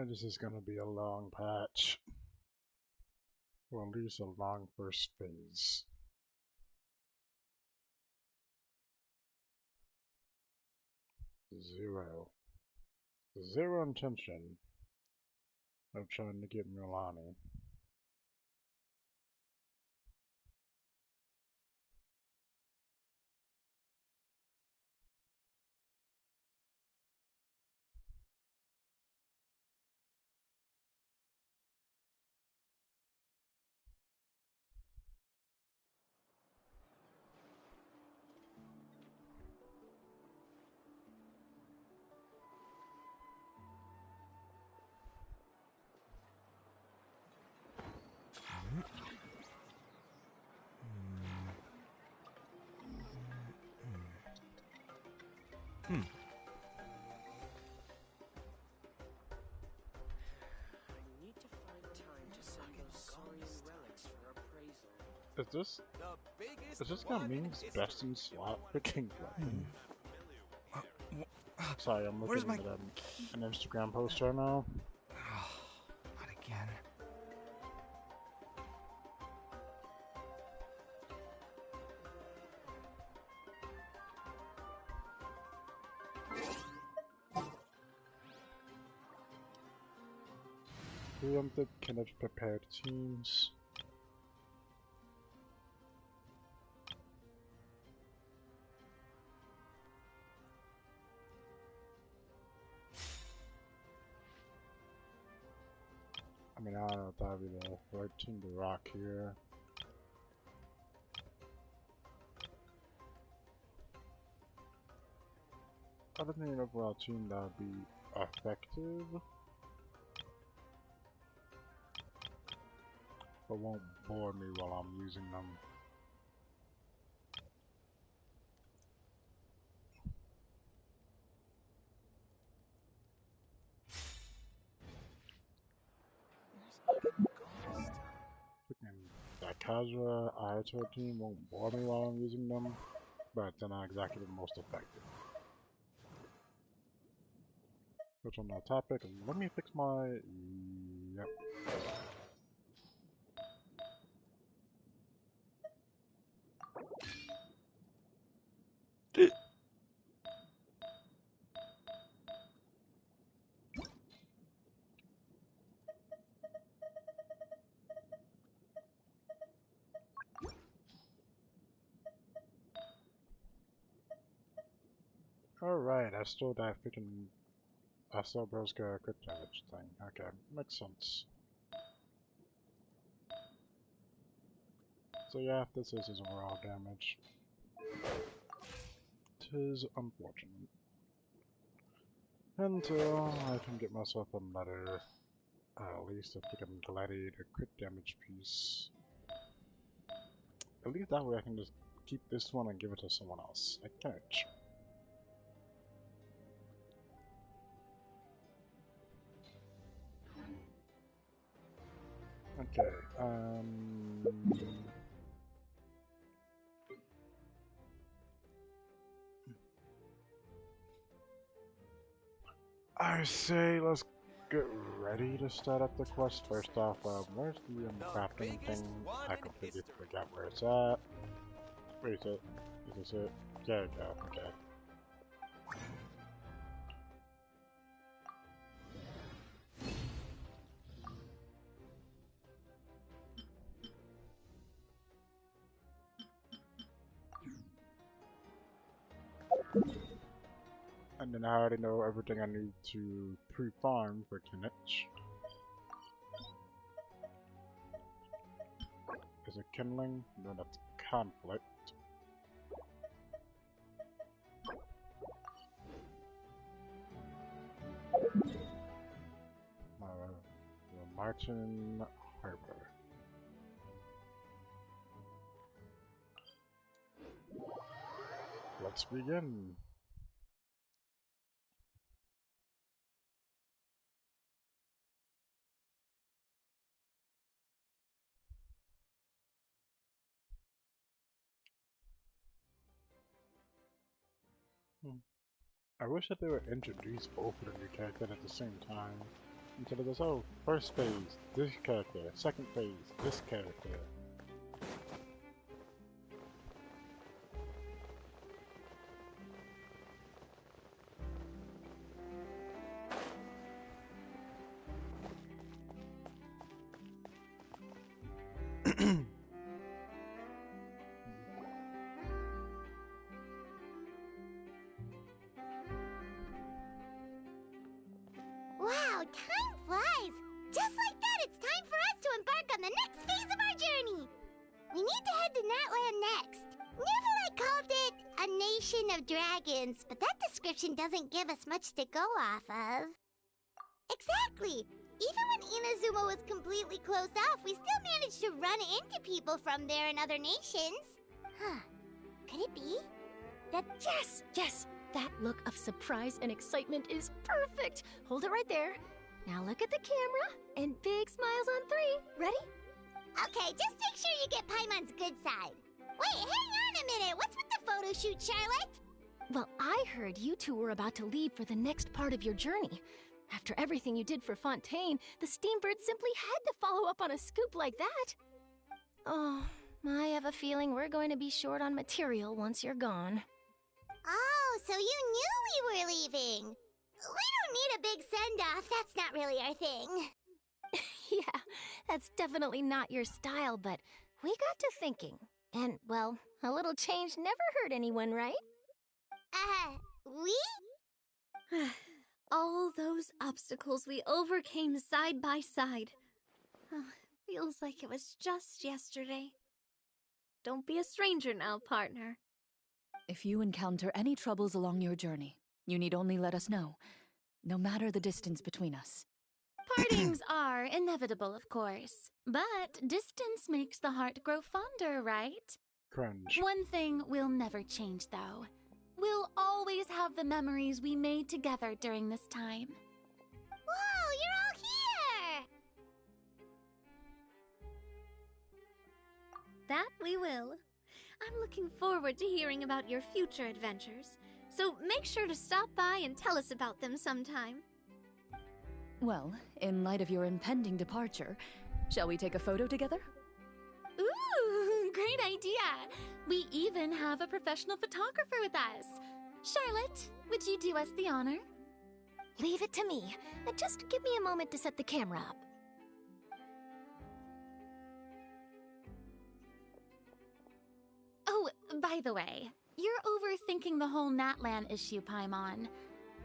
This is gonna be a long patch. Or at least a long first phase. Zero. Zero intention of trying to get Mualani. Is this gonna mean best in slot picking weapon? Sorry, I'm looking at an Instagram post right now. Not again. Preemptive cannot prepared teams. I mean, I don't know if that would be the right team to rock here. I don't think an overall team that would be effective, but won't bore me while I'm using them. That Kazuha Ayato team won't bore me while I'm using them, but they're not exactly the most effective. Which on that topic, let me fix my... Yep. Alright, I stole that freaking... I saw Bro's got a quick damage thing. Okay, makes sense. So yeah, this is his overall damage. 'Tis unfortunate. Until I can get myself another, at least a freaking gladiator crit damage piece. At least that way I can just keep this one and give it to someone else. Like Catch. Okay, I say let's get ready to start up the quest. First off, where's the crafting thing? I completely forgot where it's at. Where is it? Is this it? There we go, okay. And then I already know everything I need to pre-farm for Kinich. Is it kindling? No, that's conflict. Martin Harbor. Let's begin. I wish that they would introduce both of the new characters at the same time. Instead of this, oh, first phase, this character. Second phase, this character. Wow, time flies! Just like that, it's time for us to embark on the next phase of our journey! We need to head to NATLAN next. NATLAN called it a nation of dragons, but that description doesn't give us much to go off of. Exactly! Even when Inazuma was completely closed off, we still managed to run into people from there and other nations. Huh. Could it be? Yes, yes! That look of surprise and excitement is perfect! Hold it right there. Now look at the camera, and big smiles on 3. Ready? Okay, just make sure you get Paimon's good side. Wait, hang on a minute! What's with the photo shoot, Charlotte? Well, I heard you two were about to leave for the next part of your journey. After everything you did for Fontaine, the Steambird simply had to follow up on a scoop like that. Oh, I have a feeling we're going to be short on material once you're gone. Oh, so you knew we were leaving. We don't need a big send-off. That's not really our thing. Yeah, that's definitely not your style, but we got to thinking. And, well, a little change never hurt anyone, right? We? All those obstacles we overcame side by side. Feels like it was just yesterday. Don't be a stranger now, partner. If you encounter any troubles along your journey, you need only let us know, no matter the distance between us. Partings are inevitable, of course, but distance makes the heart grow fonder, right? Cringe. One thing will never change, though. We'll always have the memories we made together during this time. Whoa, you're all here! That we will. I'm looking forward to hearing about your future adventures, so make sure to stop by and tell us about them sometime. Well, in light of your impending departure, shall we take a photo together? Ooh, great idea! We even have a professional photographer with us. Charlotte, would you do us the honor? Leave it to me. Just give me a moment to set the camera up. Oh, by the way, you're overthinking the whole NATLAN issue, Paimon.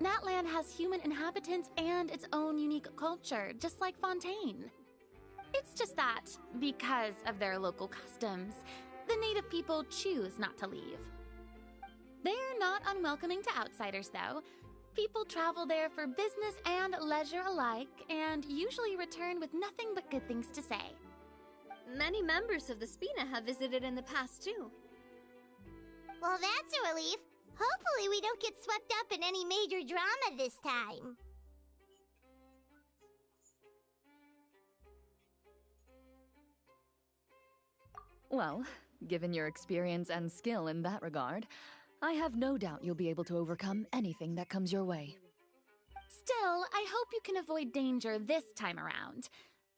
NATLAN has human inhabitants and its own unique culture, just like Fontaine. It's just that, because of their local customs, the native people choose not to leave. They're not unwelcoming to outsiders, though. People travel there for business and leisure alike, and usually return with nothing but good things to say. Many members of the Spina have visited in the past, too. Well, that's a relief. Hopefully we don't get swept up in any major drama this time. Well, given your experience and skill in that regard, I have no doubt you'll be able to overcome anything that comes your way. Still, I hope you can avoid danger this time around.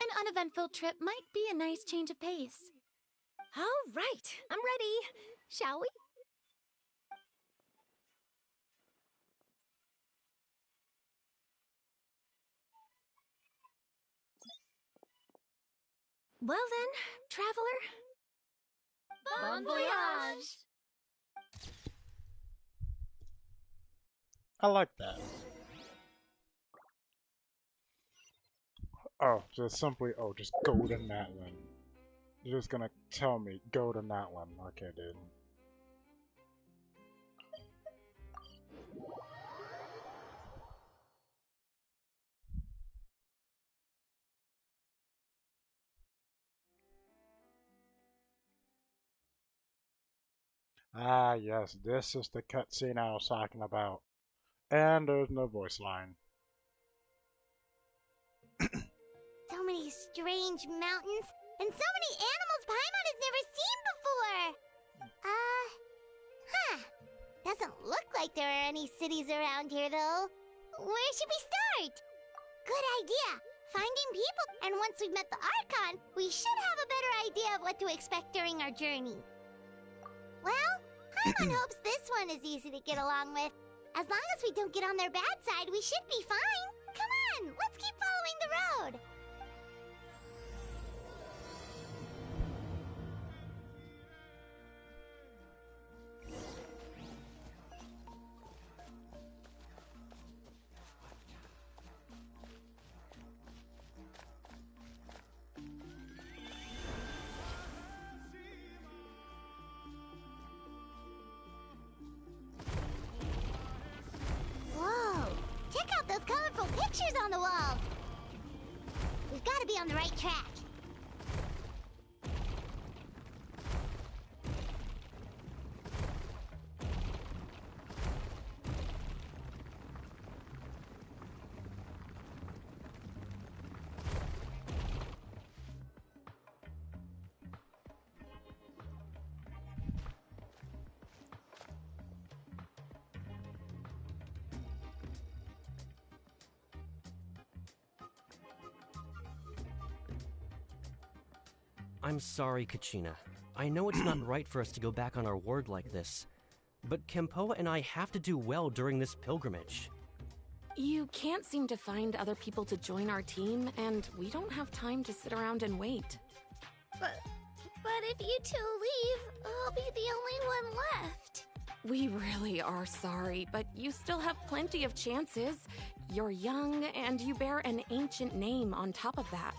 An uneventful trip might be a nice change of pace. All right, I'm ready. Shall we? Well then, traveler. Bon voyage! I like that. Oh, just simply, oh, just go to NATLAN. You're just gonna tell me, go to NATLAN. Okay, dude. Ah, yes, this is the cutscene I was talking about. And there's no voice line. So many strange mountains, and so many animals Paimon has never seen before! Doesn't look like there are any cities around here, though. Where should we start? Good idea! Finding people, and once we've met the Archon, we should have a better idea of what to expect during our journey. Well, Paimon hopes this one is easy to get along with. As long as we don't get on their bad side, we should be fine. Come on, let's keep following the road. Whoa! Check out those colorful pictures on the walls! We've got to be on the right track. I'm sorry, Kachina. I know it's not right for us to go back on our word like this, but Kempoa and I have to do well during this pilgrimage. You can't seem to find other people to join our team, and we don't have time to sit around and wait. But if you two leave, I'll be the only one left. We really are sorry, but you still have plenty of chances. You're young, and you bear an ancient name on top of that.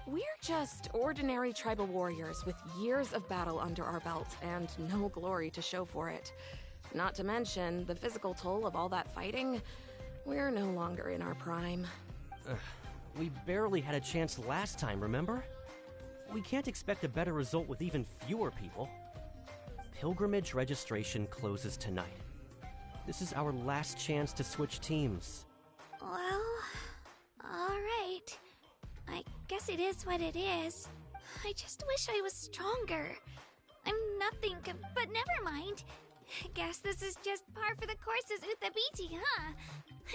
We're just ordinary tribal warriors with years of battle under our belt and no glory to show for it. Not to mention the physical toll of all that fighting. We're no longer in our prime. We barely had a chance last time, remember? We can't expect a better result with even fewer people. Pilgrimage registration closes tonight. This is our last chance to switch teams. Well, alright. I guess it is what it is. I just wish I was stronger. I'm nothing, but never mind. Guess this is just par for the course as Utabiti, huh?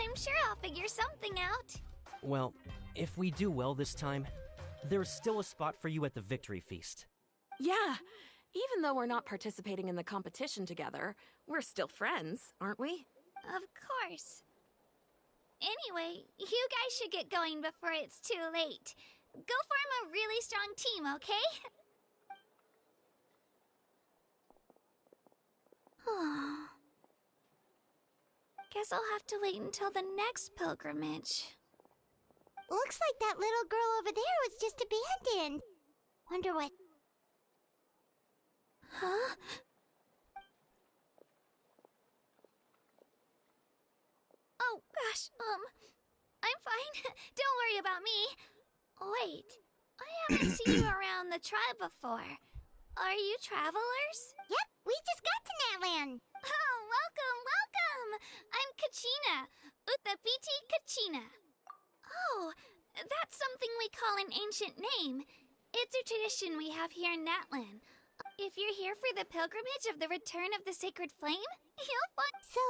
I'm sure I'll figure something out. Well, if we do well this time, there's still a spot for you at the victory feast. Yeah, even though we're not participating in the competition together, we're still friends, aren't we? Of course. Anyway, you guys should get going before it's too late. Go form a really strong team, okay? Guess I'll have to wait until the next pilgrimage. Looks like that little girl over there was just abandoned. Wonder what... Huh? Oh, gosh, I'm fine. Don't worry about me. Wait, I haven't seen you around the tribe before. Are you travelers? Yep, we just got to NATLAN. Oh, welcome! I'm Kachina. Utabiti Kachina. Oh, that's something we call an ancient name. It's a tradition we have here in NATLAN. If you're here for the pilgrimage of the return of the sacred flame, you'll find... So,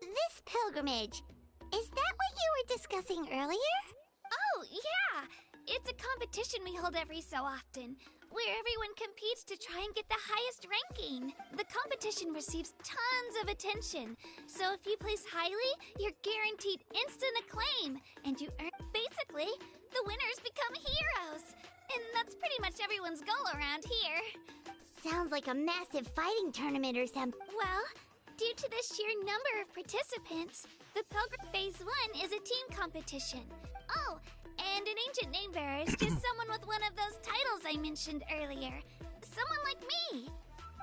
this pilgrimage, is that what you were discussing earlier? Oh, yeah! It's a competition we hold every so often, where everyone competes to try and get the highest ranking. The competition receives tons of attention, so if you place highly, you're guaranteed instant acclaim, and you earn... Basically, the winners become heroes! And that's pretty much everyone's goal around here. Sounds like a massive fighting tournament or something. Well, due to the sheer number of participants, the Pilgrim Phase 1 is a team competition. Oh, and an ancient name bearer is just someone with one of those titles I mentioned earlier. Someone like me.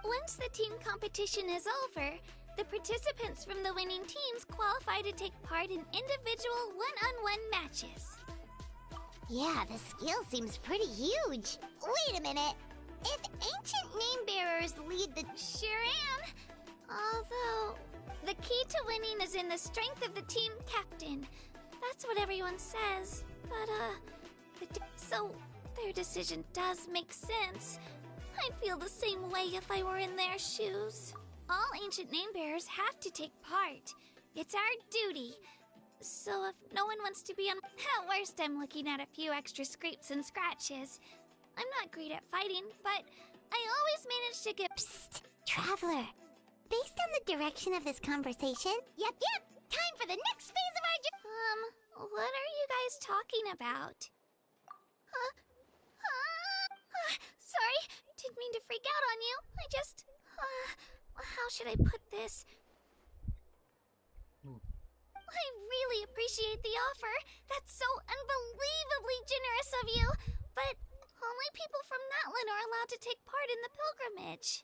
Once the team competition is over, the participants from the winning teams qualify to take part in individual one-on-one matches. Yeah, the skill seems pretty huge. Wait a minute. If ancient name bearers lead the... Sure am. Although, the key to winning is in the strength of the team captain. That's what everyone says. But, so their decision does make sense. I'd feel the same way if I were in their shoes. All ancient name bearers have to take part. It's our duty. So if no one wants to be on... At worst, I'm looking at a few extra scrapes and scratches. I'm not great at fighting, but I always manage to get... Psst! Traveler! Based on the direction of this conversation... Yep! Time for the next phase of our journey! What are you guys talking about? Sorry, didn't mean to freak out on you. I just... how should I put this? I really appreciate the offer. That's so unbelievably generous of you. But only people from NATLAN are allowed to take part in the pilgrimage.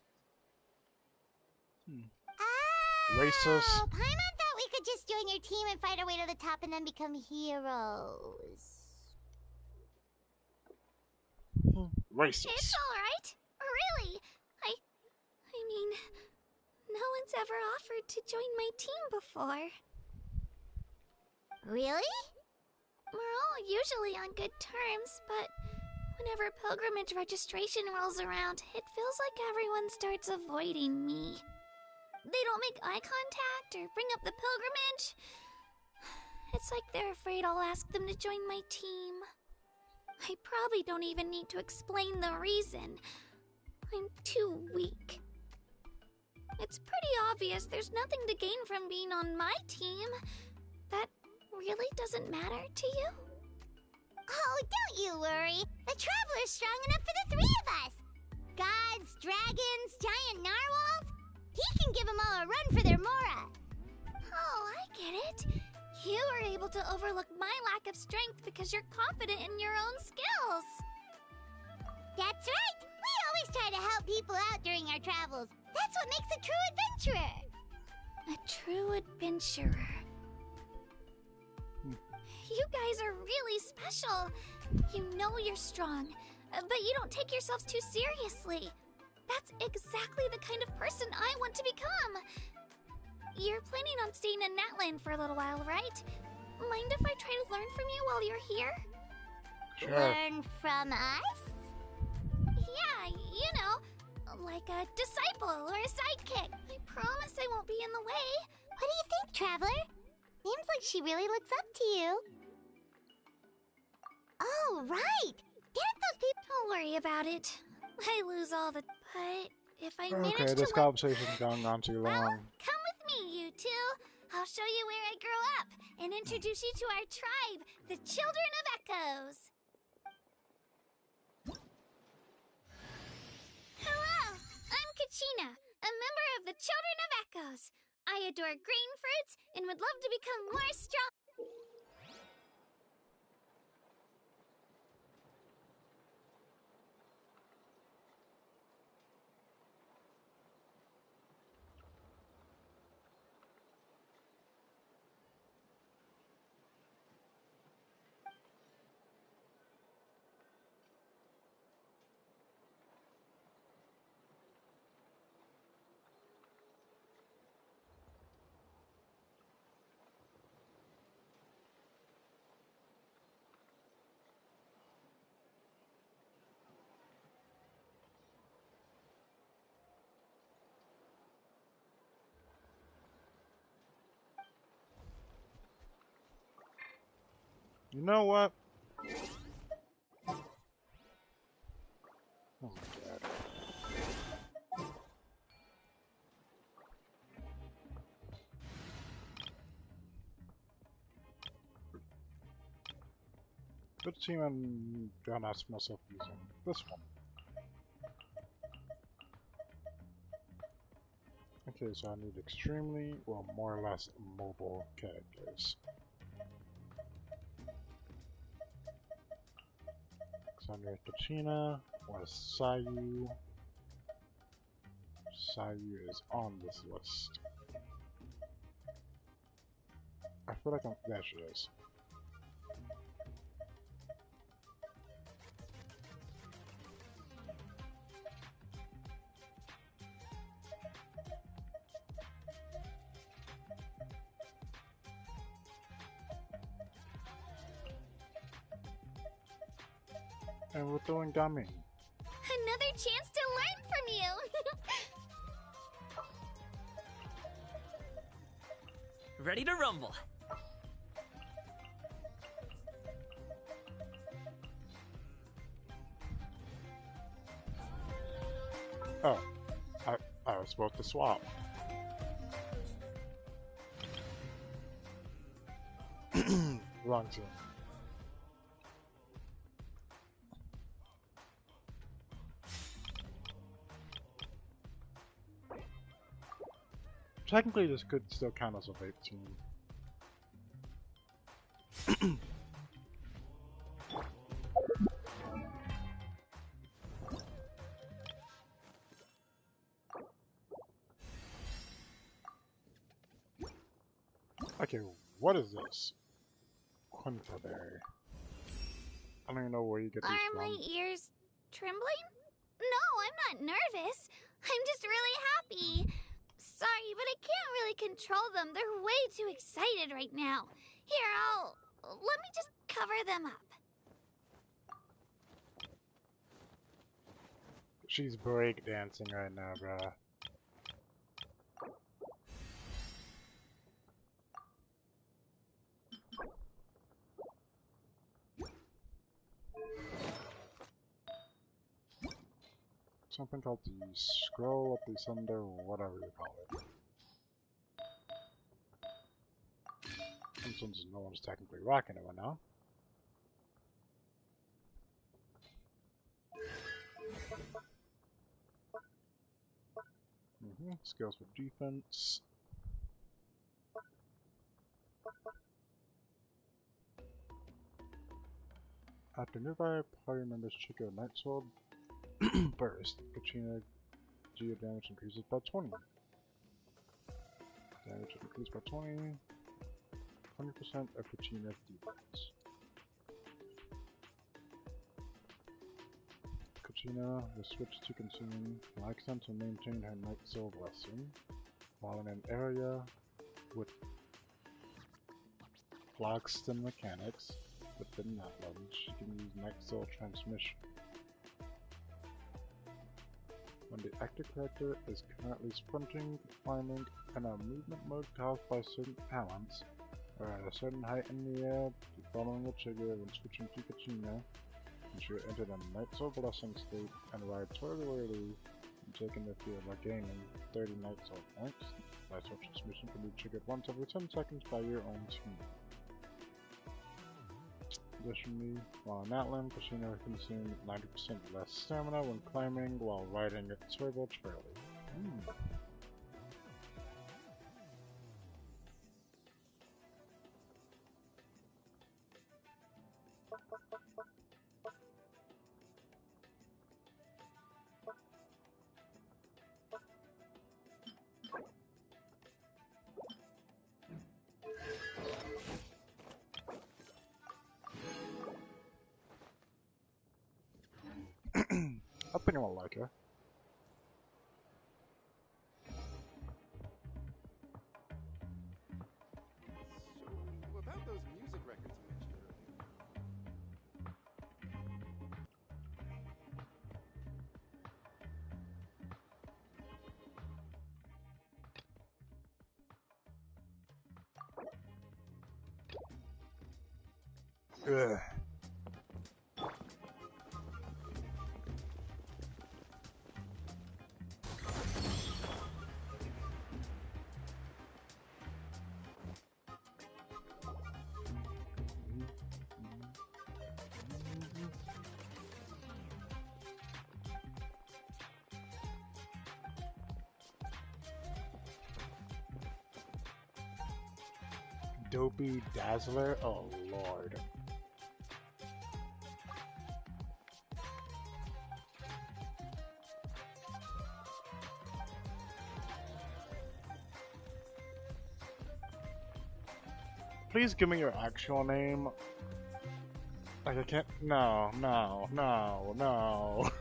Racist. Paimon thought we could just join your team and fight our way to the top and then become heroes. Racist. It's alright. Really. I mean, no one's ever offered to join my team before. Really? We're all usually on good terms, but whenever pilgrimage registration rolls around, it feels like everyone starts avoiding me. They don't make eye contact or bring up the pilgrimage. It's like they're afraid I'll ask them to join my team. I probably don't even need to explain the reason. I'm too weak. It's pretty obvious there's nothing to gain from being on my team. That really doesn't matter to you? Oh, don't you worry. The Traveler's strong enough for the three of us. Gods, dragons, giant narwhals. He can give them all a run for their Mora. Oh, I get it. You are able to overlook my lack of strength because you're confident in your own skills. That's right. We always try to help people out during our travels. That's what makes a true adventurer. A true adventurer. You guys are really special. You know you're strong, but you don't take yourselves too seriously. That's exactly the kind of person I want to become. You're planning on staying in NATLAN for a little while, right? Mind if I try to learn from you while you're here? Sure. Learn from us? Yeah, you know, like a disciple or a sidekick. I promise I won't be in the way. What do you think, Traveler? Seems like she really looks up to you. Oh, right! Didn't those people... Don't worry about it. I lose all the... But if I manage Okay, to... this conversation's going on too Well, long. come with me, you two. I'll show you where I grew up and introduce you to our tribe, the Children of Echoes. Hello, I'm Kachina, a member of the Children of Echoes. I adore green fruits and would love to become more strong. You know what? Oh my god. Good team I'm gonna ask myself using this one. Okay, so I need extremely, well, more or less mobile characters. Alexandria Kachina or Sayu. Sayu is on this list. I feel like there she is. And we're throwing Gami. Another chance to learn from you. Ready to rumble. Oh, I was supposed to swap. Wrong team. Technically, this could still count as a vape team. Okay, what is this? Quintaberry. I don't even know where you get these Are from. my ears trembling? No, I'm not nervous. I'm just really happy. Sorry, but I can't really control them. They're way too excited right now. Here, let me just cover them up. She's breakdancing right now, bruh. Something called the scroll of the thunder, whatever you call it. And since no one's technically rocking it right now. Skills for defense. After nearby party members trigger a Night Sword burst, Katrina geo damage increases by 20. Damage increased by 20. 20% of Katrina's defense. Katrina will switch to consuming Lycan to maintain her Night Soul Blessing. While in an area with Flogston mechanics within NATLAN, she can use Night Soul Transmission. When the active character is currently sprinting, climbing, and a movement mode caused by certain talents, or at a certain height in the air, the following will trigger when switching to Katrina, and she will enter the Night Soul Blessing state and ride temporarily and taking the field by gaining 30 Night Soul points. Night Soul Transmission can be triggered once every 10 seconds by your own team. Additionally, while in NATLAN, Katrina will consume 90% less stamina when climbing while riding a turbo trailer. I think I'm gonna like her. So, about those music records you mentioned Ugh. Dopey Dazzler? Oh lord. Please give me your actual name. Like I can't. No, no, no, no.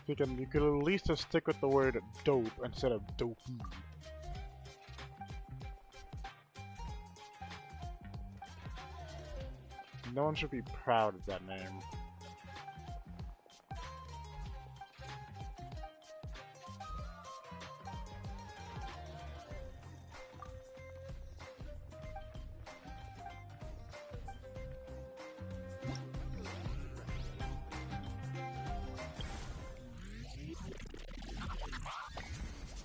You could at least just stick with the word dope instead of dopey. No one should be proud of that name.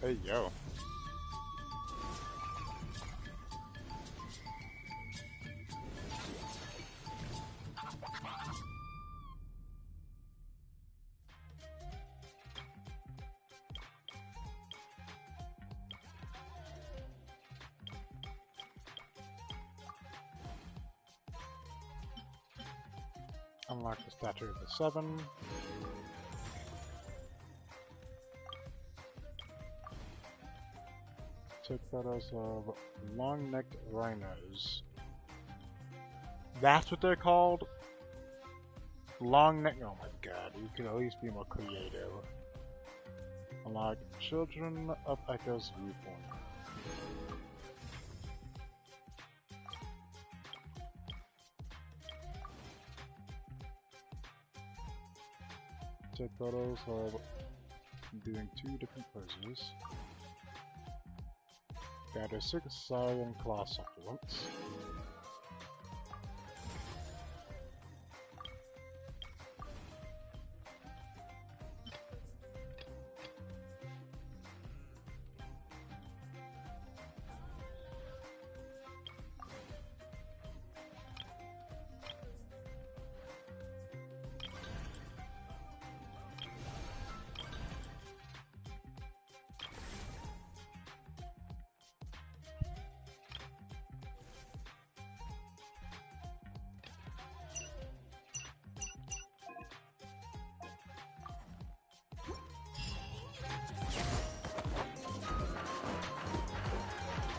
Hey, yo. Unlock the statue of the 7. Take photos of long-necked rhinos. That's what they're called? Long neck. Oh my god, you could at least be more creative. Unlock Children of Echo's viewpoint. Take photos of doing 2 different poses. Gather 6 Saurian claw supplements.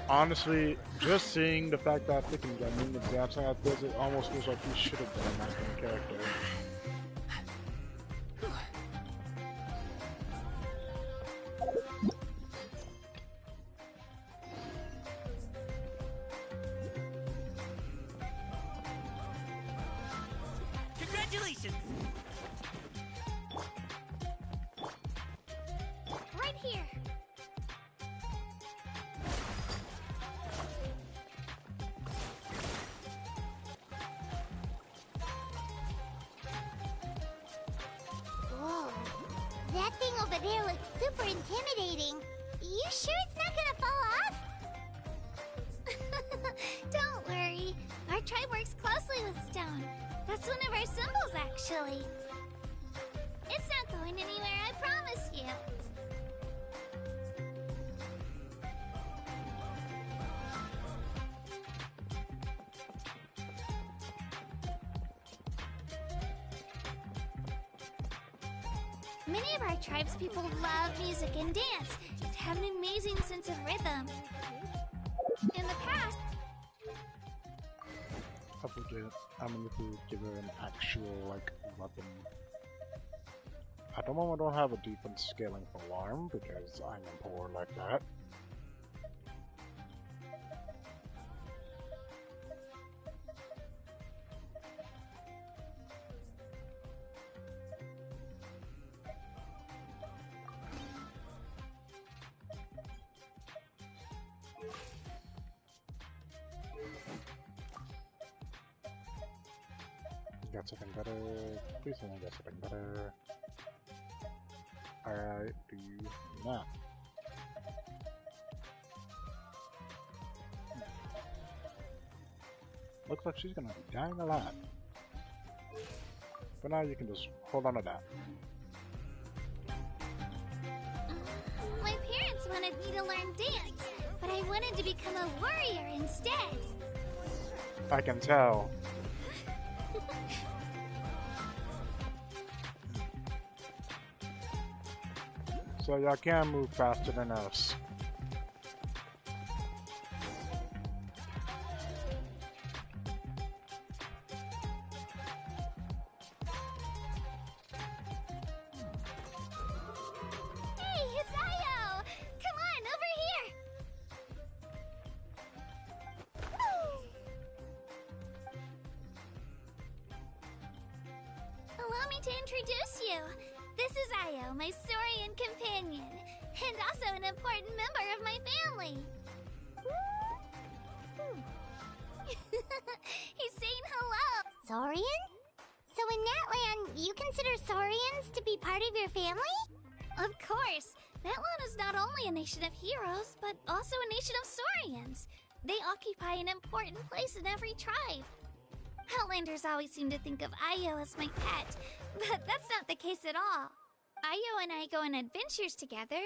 Honestly, just seeing the fact that they can get minions dancing like this, it almost feels like he should have been a main character. Congratulations! Right here. Whoa. That thing over there looks super intimidating. You sure it's not gonna fall off? Don't worry. Our tribe works closely with stone. That's one of our symbols, actually. It's not going anywhere, I promise you. Many of our tribespeople love music and dance. They have an amazing sense of rhythm. In the past, I'm gonna have to give her an actual, like, weapon. At the moment I don't have a defense scaling for alarm because I'm poor like that. Got something better. Please tell me I got something better. I do not. Looks like she's gonna be dying a lot. For now, you can just hold on to that. my parents wanted me to learn dance, but I wanted to become a warrior instead. I can tell. So y'all can move faster than us. Hey, it's Io! Come on, over here! Allow me to introduce you. This is Io, my Saurian companion, and also an important member of my family. He's saying hello. Saurian? So in NATLAN, you consider Saurians to be part of your family? Of course. NATLAN is not only a nation of heroes, but also a nation of saurians. They occupy an important place in every tribe. Outlanders always seem to think of Io as my pet, but that's not the case at all. Io and I go on adventures together,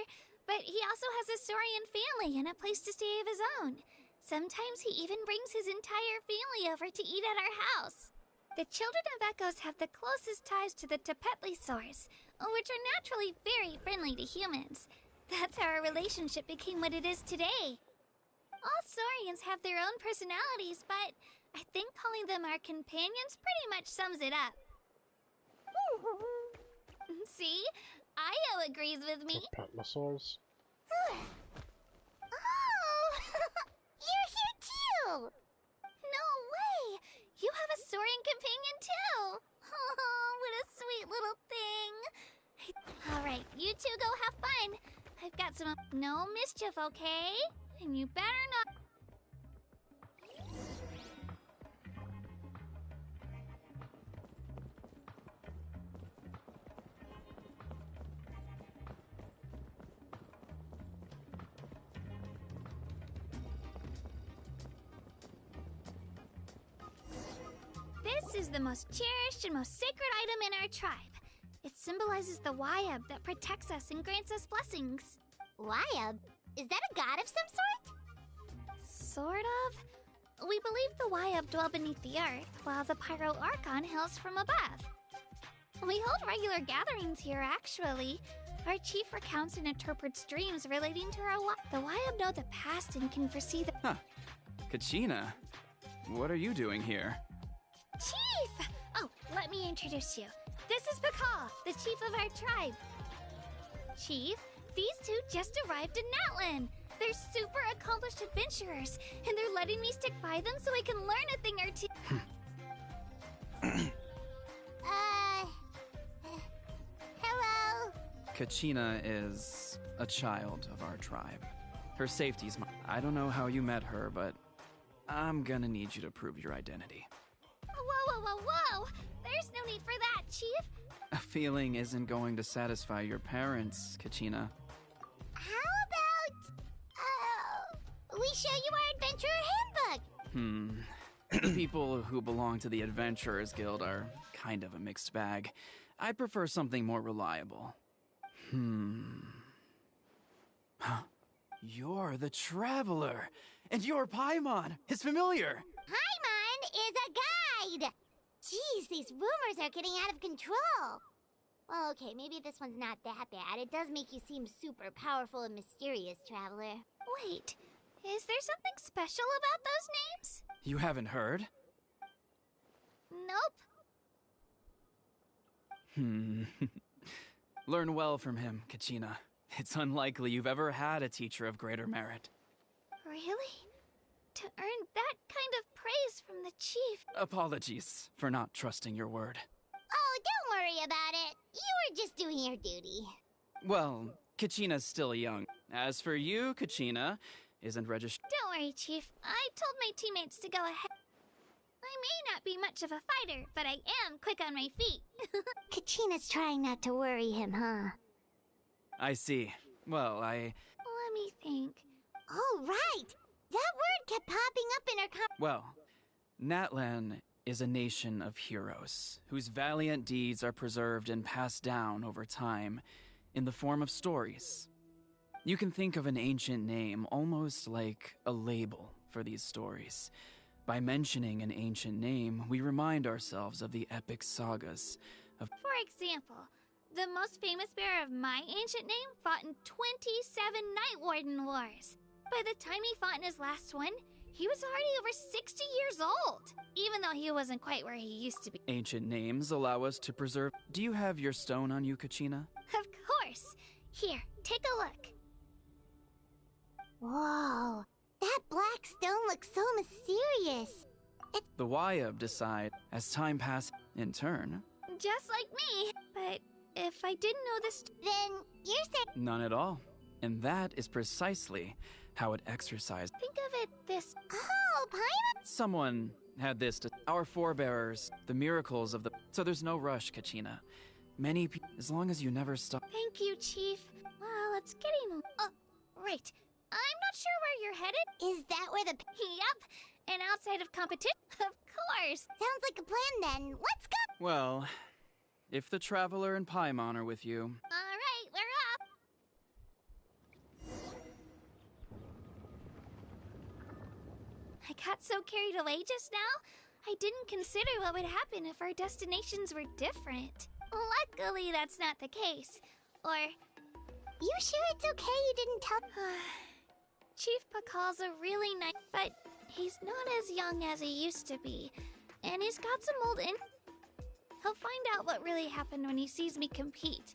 but he also has a saurian family and a place to stay of his own. Sometimes he even brings his entire family over to eat at our house. The children of Echoes have the closest ties to the Tepetlisaurs, which are naturally very friendly to humans. That's how our relationship became what it is today. All saurians have their own personalities, but I think calling them our companions pretty much sums it up. See? Io agrees with me. Tepetlisaurs? Oh! You're here too! No way! You have a saurian companion too! Oh, what a sweet little thing! Alright, you two go have fun. I've got some... No mischief, okay? And you better not... This is the most cherished and most sacred item in our tribe. It symbolizes the Wayab that protects us and grants us blessings. Wayab? Is that a god of some sort? Sort of. We believe the Wayab dwell beneath the earth, while the Pyro Archon hails from above. We hold regular gatherings here, actually. Our chief recounts and interprets dreams relating to our The Wayab know the past and can foresee the... Huh. Kachina, what are you doing here? Chief! Oh, let me introduce you. This is Bakal, the chief of our tribe. Chief, these two just arrived in NATLAN. They're super accomplished adventurers, and they're letting me stick by them so I can learn a thing or two. Hello? Kachina is a child of our tribe. Her safety's I don't know how you met her, but I'm gonna need you to prove your identity. Whoa! There's no need for that, Chief. A feeling isn't going to satisfy your parents, Kachina. How about... we show you our adventurer handbook? The people who belong to the Adventurers Guild are kind of a mixed bag. I prefer something more reliable. Huh. You're the Traveler, and you're Paimon, his familiar. Paimon is a guide! Jeez, these rumors are getting out of control. Well, okay, maybe this one's not that bad. It does make you seem super powerful and mysterious, Traveler. Wait, is there something special about those names? You haven't heard? Nope. Learn well from him, Kachina. It's unlikely you've ever had a teacher of greater merit. Really? To earn that kind of praise from the chief. Apologies for not trusting your word. Oh, don't worry about it. You were just doing your duty. Well, Kachina's still young. As for you, Kachina isn't registered. Don't worry, Chief. I told my teammates to go ahead. I may not be much of a fighter, but I am quick on my feet. Kachina's trying not to worry him, huh? I see. Well, Let me think. Oh, right! That word kept popping up in our Well, NATLAN is a nation of heroes, whose valiant deeds are preserved and passed down over time in the form of stories. You can think of an ancient name almost like a label for these stories. By mentioning an ancient name, we remind ourselves of the epic sagas of... For example, the most famous bearer of my ancient name fought in 27 Night Warden Wars. By the time he fought in his last one, he was already over 60 years old, even though he wasn't quite where he used to be. Ancient names allow us to preserve... Do you have your stone on you, Kachina? Of course. Here, take a look. Whoa, that black stone looks so mysterious. The Wayab decide, as time passes, in turn... Just like me. But if I didn't know this... Then you're saying... None at all. And that is precisely how it exercised. Think of it this... Oh, Paimon? Someone had this to... Our forebearers, the miracles of the... So there's no rush, Kachina. Many people... As long as you never stop... Thank you, Chief. Well, it's getting... right. I'm not sure where you're headed. Is that where the... Yep, and outside of competition, of course. Sounds like a plan then. Let's go! Well, if the Traveler and Paimon are with you... Alright, we're up! I got so carried away just now, I didn't consider what would happen if our destinations were different. Luckily, that's not the case. Or... You sure it's okay you didn't tell... Chief Pakal's a really nice... But he's not as young as he used to be. And he's got some old He'll find out what really happened when he sees me compete.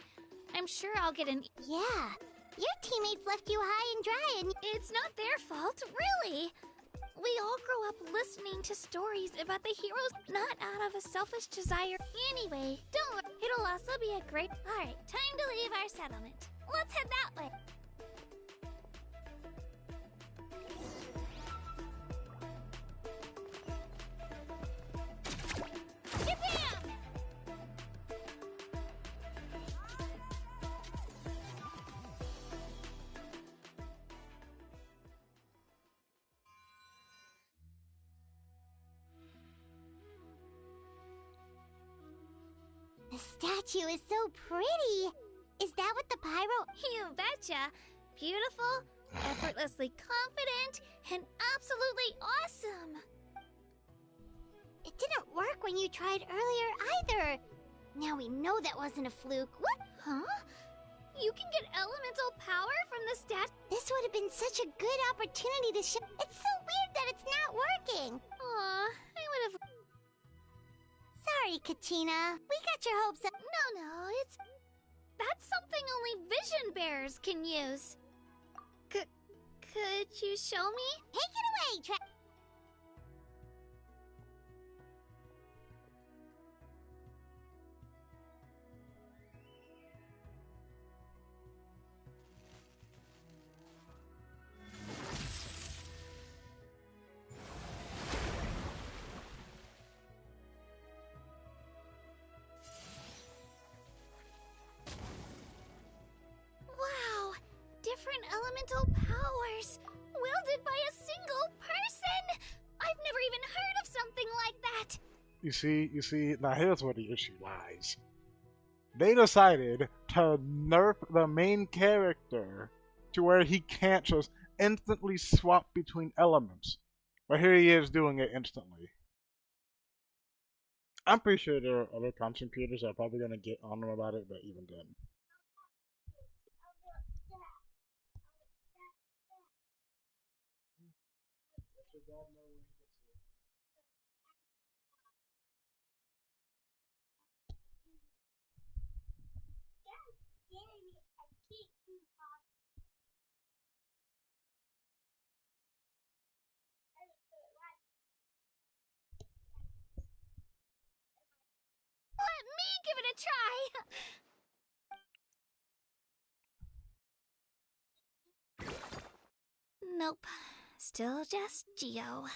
I'm sure I'll get an... Yeah. Your teammates left you high and dry and... It's not their fault, really. We all grow up listening to stories about the heroes, not out of a selfish desire. Anyway, don't worry. It'll also be a great... Alright, time to leave our settlement. Let's head that way. Kabam! The statue is so pretty. Is that what the pyro... You betcha. Beautiful, effortlessly confident, and absolutely awesome. It didn't work when you tried earlier either. Now we know that wasn't a fluke. What? Huh? You can get elemental power from the stat... This would have been such a good opportunity to show... It's so weird that it's not working. Aw, I would have... Sorry, Katina. We got your hopes up. No, it's... That's something only vision bearers can use. Could you show me? Take it away, Wow! Different elemental powers, wielded by a single person! I've never even heard of something like that! You see, now here's where the issue lies. They decided to nerf the main character to where he can't just instantly swap between elements. But here he is doing it instantly. I'm pretty sure there are other content creators that are probably going to get on him about it, but even then. Let me give it a try! Nope. Still just Geo.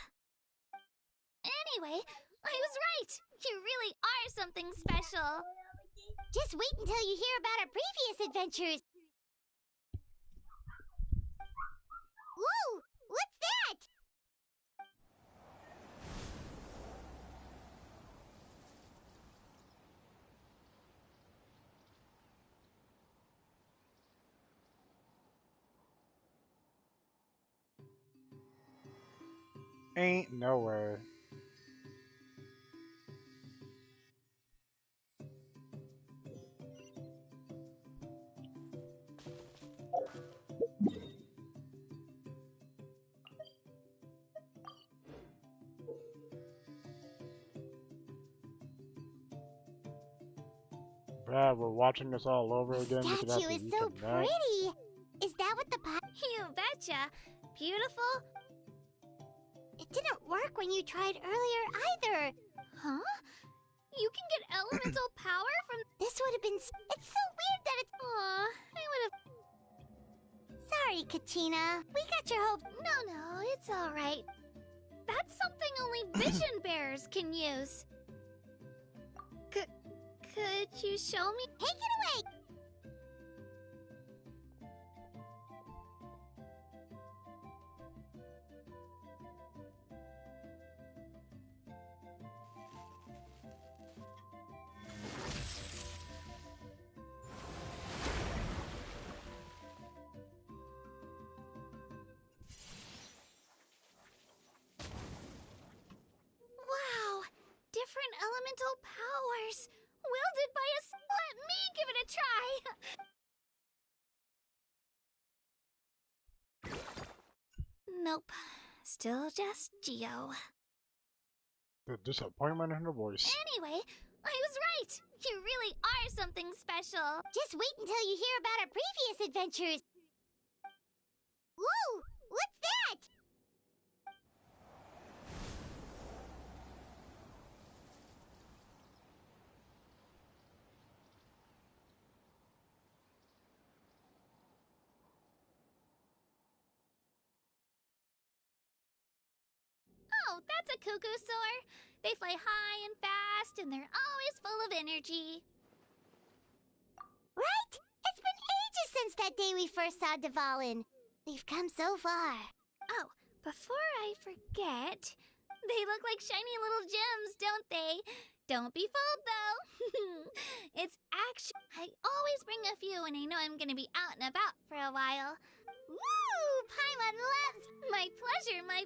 Anyway, I was right! You really are something special! Just wait until you hear about our previous adventures. Whoa! What's that? Ain't no way. Brad, we're watching this all over again. The statue is so pretty. Is that what the You betcha. Beautiful. It didn't work when you tried earlier either. Huh? You can get elemental power from... This would have been... It's so weird that it's... Aw, I would have... Sorry, Katina. We got your hopes... No, it's alright. That's something only vision bearers can use. Could you show me? Take it away! different elemental powers, wielded by a... Let me give it a try! Nope. Still just Geo. The disappointment in her voice. Anyway, I was right! You really are something special! Just wait until you hear about our previous adventures. Whoa! What's that? Oh, that's a cuckoo soar. They fly high and fast, and they're always full of energy. Right? It's been ages since that day we first saw Dvalin. We've come so far. Oh, before I forget, they look like shiny little gems, don't they? Don't be fooled, though. It's actually... I always bring a few when I know I'm gonna be out and about for a while. Woo! Paimon loves... My pleasure, my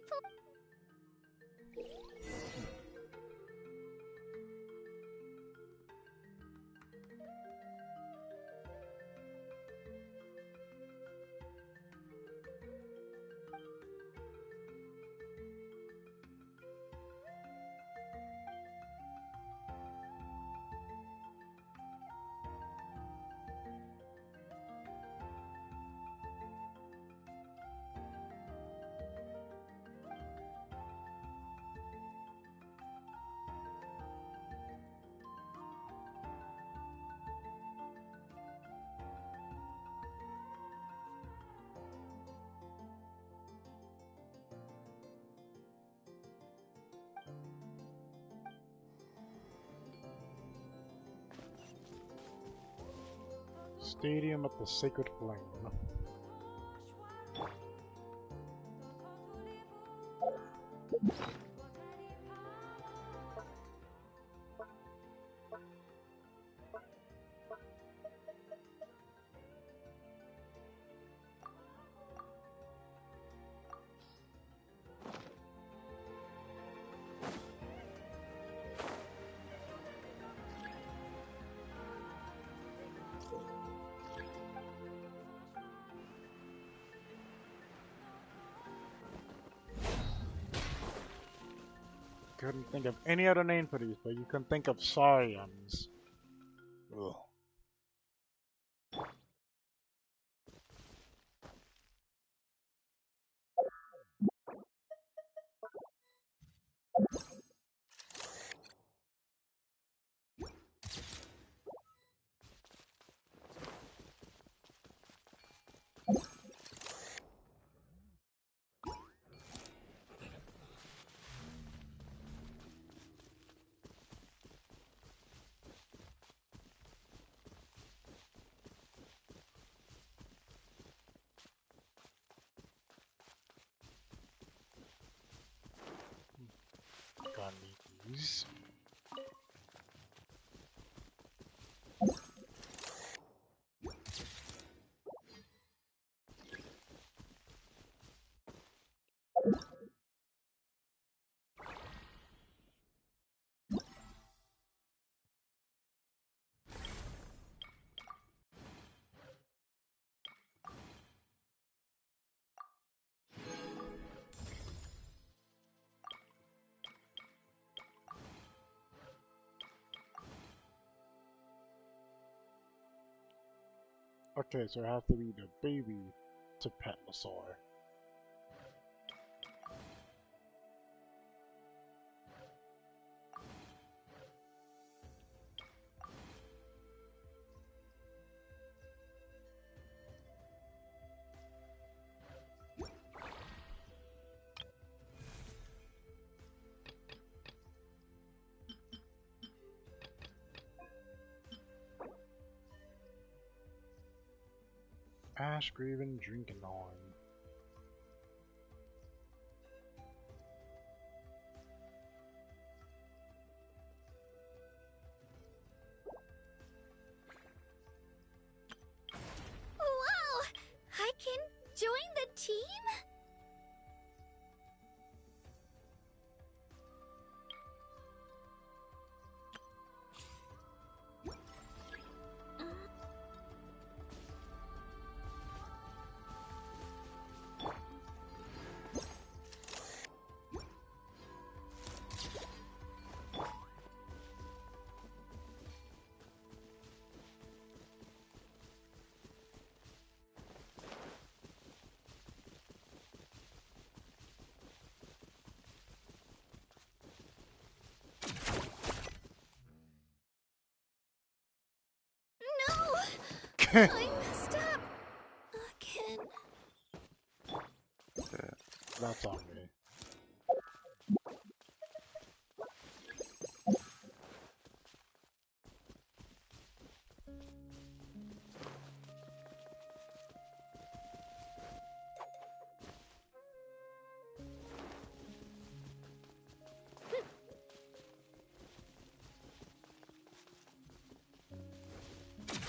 Stadium at the Sacred Flame. Couldn't think of any other name for these, but you can think of Saurians. Ugh. Got these. Okay, so I have to be the baby to pet the Saur. Ashgraven drinking on. Wow! I can join the team? I messed up. Again. Yeah, that's on me.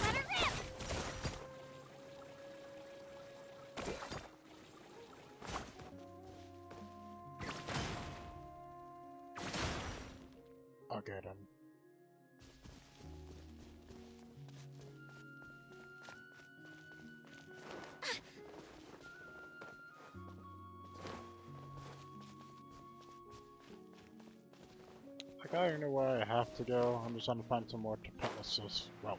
Let her rip! I'll get him. Like, I don't know where I have to go. I'm just trying to find some more Tapetus. Well.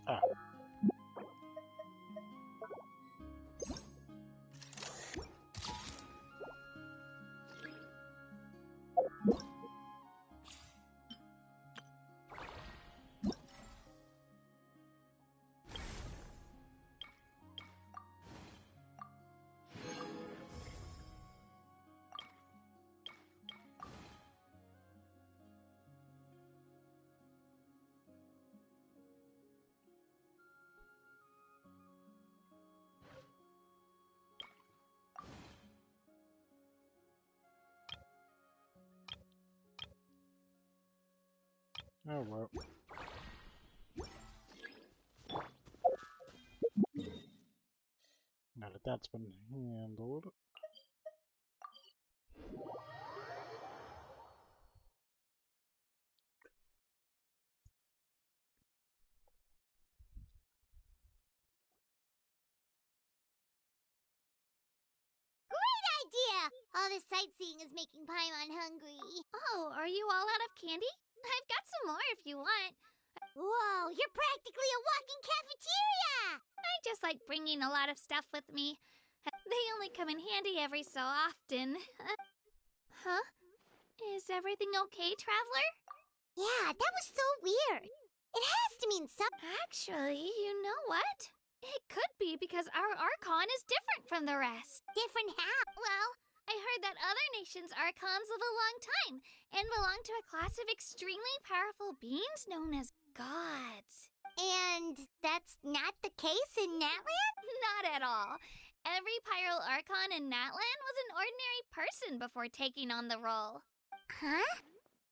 Ah. Oh well. Now that that's been handled. Great idea! All this sightseeing is making Paimon hungry. Oh, are you all out of candy? I've got some more if you want. Whoa, you're practically a walking cafeteria! I just like bringing a lot of stuff with me. They only come in handy every so often. Huh? Is everything okay, Traveler? Yeah, that was so weird. It has to mean something. Actually, you know what? It could be because our Archon is different from the rest. Different how? Well, I heard that other nations' Archons live a long time and belong to a class of extremely powerful beings known as gods. And that's not the case in Natland? Not at all. Every Pyro Archon in Natlan was an ordinary person before taking on the role. Huh?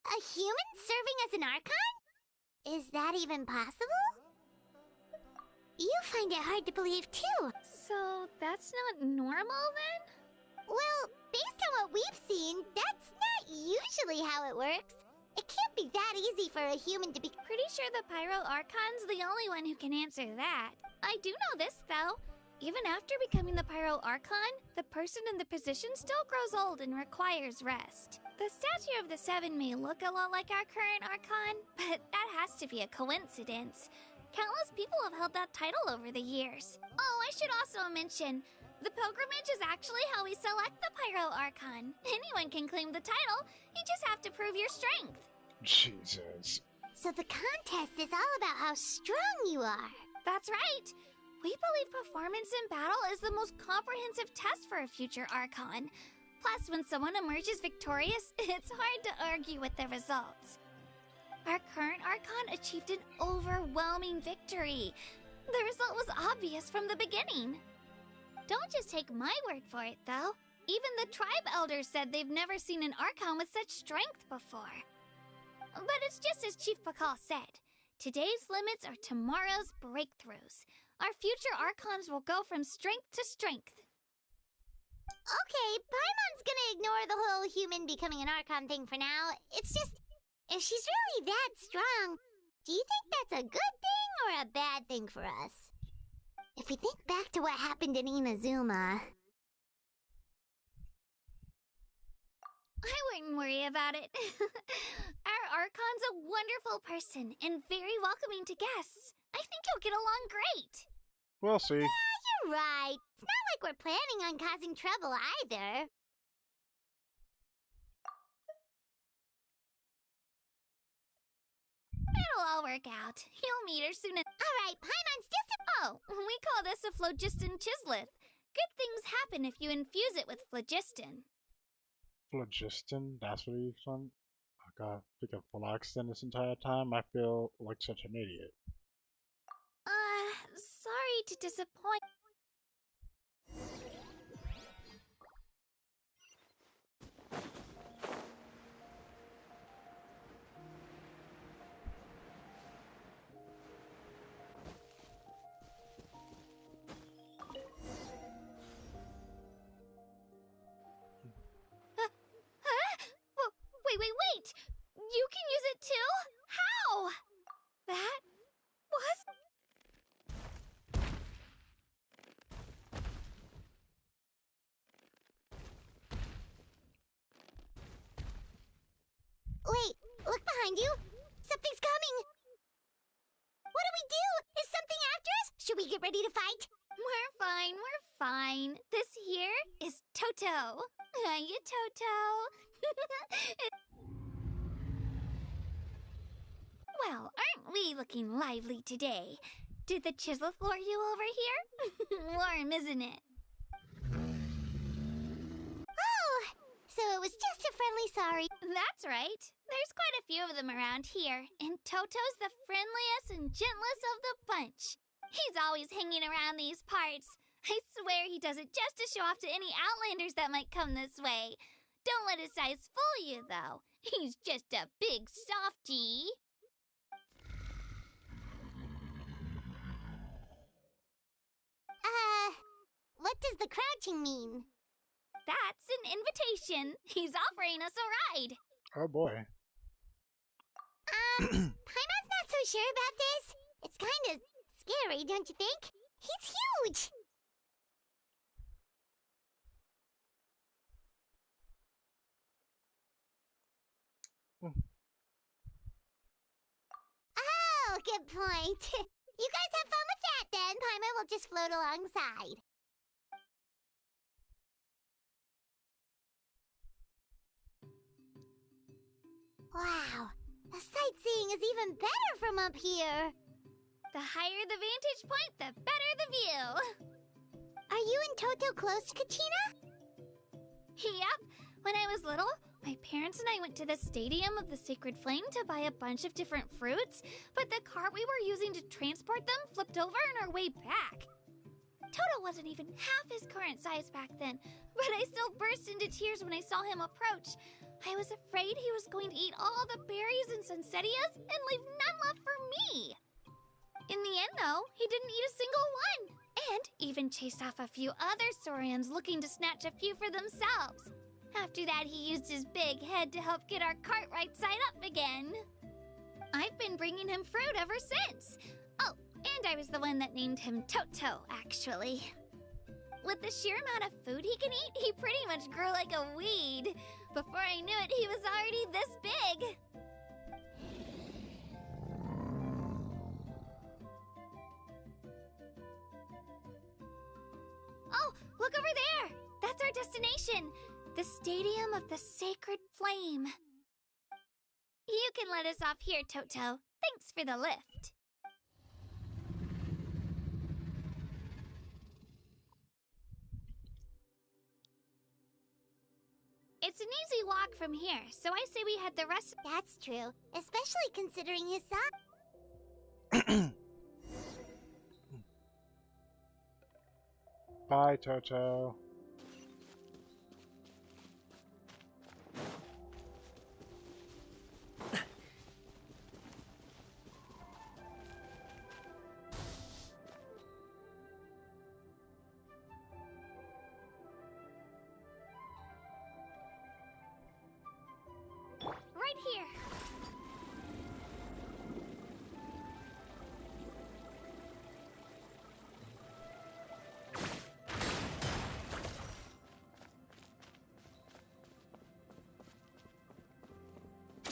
A human serving as an Archon? Is that even possible? You find it hard to believe too. So that's not normal then? Well, based on what we've seen, that's not usually how it works. It can't be that easy for a human to be. Pretty sure the Pyro Archon's the only one who can answer that. I do know this though. Even after becoming the Pyro Archon, the person in the position still grows old and requires rest. The statue of the Seven may look a lot like our current Archon, but that has to be a coincidence. Countless people have held that title over the years. Oh, I should also mention, the pilgrimage is actually how we select the Pyro Archon. Anyone can claim the title, you just have to prove your strength. Jesus. So the contest is all about how strong you are. That's right. We believe performance in battle is the most comprehensive test for a future Archon. Plus, when someone emerges victorious, it's hard to argue with the results. Our current Archon achieved an overwhelming victory. The result was obvious from the beginning. Don't just take my word for it, though. Even the tribe elders said they've never seen an Archon with such strength before. But it's just as Chief Pakal said. Today's limits are tomorrow's breakthroughs. Our future Archons will go from strength to strength. Okay, Paimon's gonna ignore the whole human becoming an Archon thing for now. It's just, if she's really that strong, do you think that's a good thing or a bad thing for us? If we think back to what happened in Inazuma... I wouldn't worry about it. Our Archon's a wonderful person and very welcoming to guests. I think you'll get along great. We'll see. Yeah, you're right. It's not like we're planning on causing trouble either. It'll all work out. You'll meet her soon. Alright, Paimon's just a... Oh, we call this a phlogiston chisleth. Good things happen if you infuse it with phlogiston. Phlogiston? That's what he's on? I gotta think of phlogiston this entire time. I feel like such an idiot. Sorry to disappoint. Wait! You can use it too? How? That was... Wait, look behind you. Something's coming. What do we do? Is something after us? Should we get ready to fight? We're fine. This here is Toto. Hiya, Toto. Well, aren't we looking lively today? Did the chisel lure you over here? Warm, isn't it? Oh, so it was just a friendly sorry. That's right. There's quite a few of them around here, and Toto's the friendliest and gentlest of the bunch. He's always hanging around these parts. I swear he does it just to show off to any Outlanders that might come this way. Don't let his size fool you, though. He's just a big softie. What does the crouching mean? That's an invitation. He's offering us a ride. Oh boy. Paimon's not so sure about this. It's kind of scary, don't you think? He's huge. Oh, good point. You guys have fun with that then. Paimon will just float alongside. Wow, the sightseeing is even better from up here. The higher the vantage point, the better the view. Are you and Toto close to Kachina? Yep. When I was little, my parents and I went to the Stadium of the Sacred Flame to buy a bunch of different fruits, but the cart we were using to transport them flipped over on our way back. Toto wasn't even half his current size back then, but I still burst into tears when I saw him approach. I was afraid he was going to eat all the berries and sunsettias and leave none left for me. In the end, though, he didn't eat a single one, and even chased off a few other Saurians looking to snatch a few for themselves. After that, he used his big head to help get our cart right side up again. I've been bringing him fruit ever since. Oh, and I was the one that named him Toto, actually. With the sheer amount of food he can eat, he pretty much grew like a weed. Before I knew it, he was already this big. Oh, look over there! That's our destination! The Stadium of the Sacred Flame. You can let us off here, Toto. Thanks for the lift. It's an easy walk from here, so I say we head the rest. That's true, especially considering his size. Bye, Toto. Right here.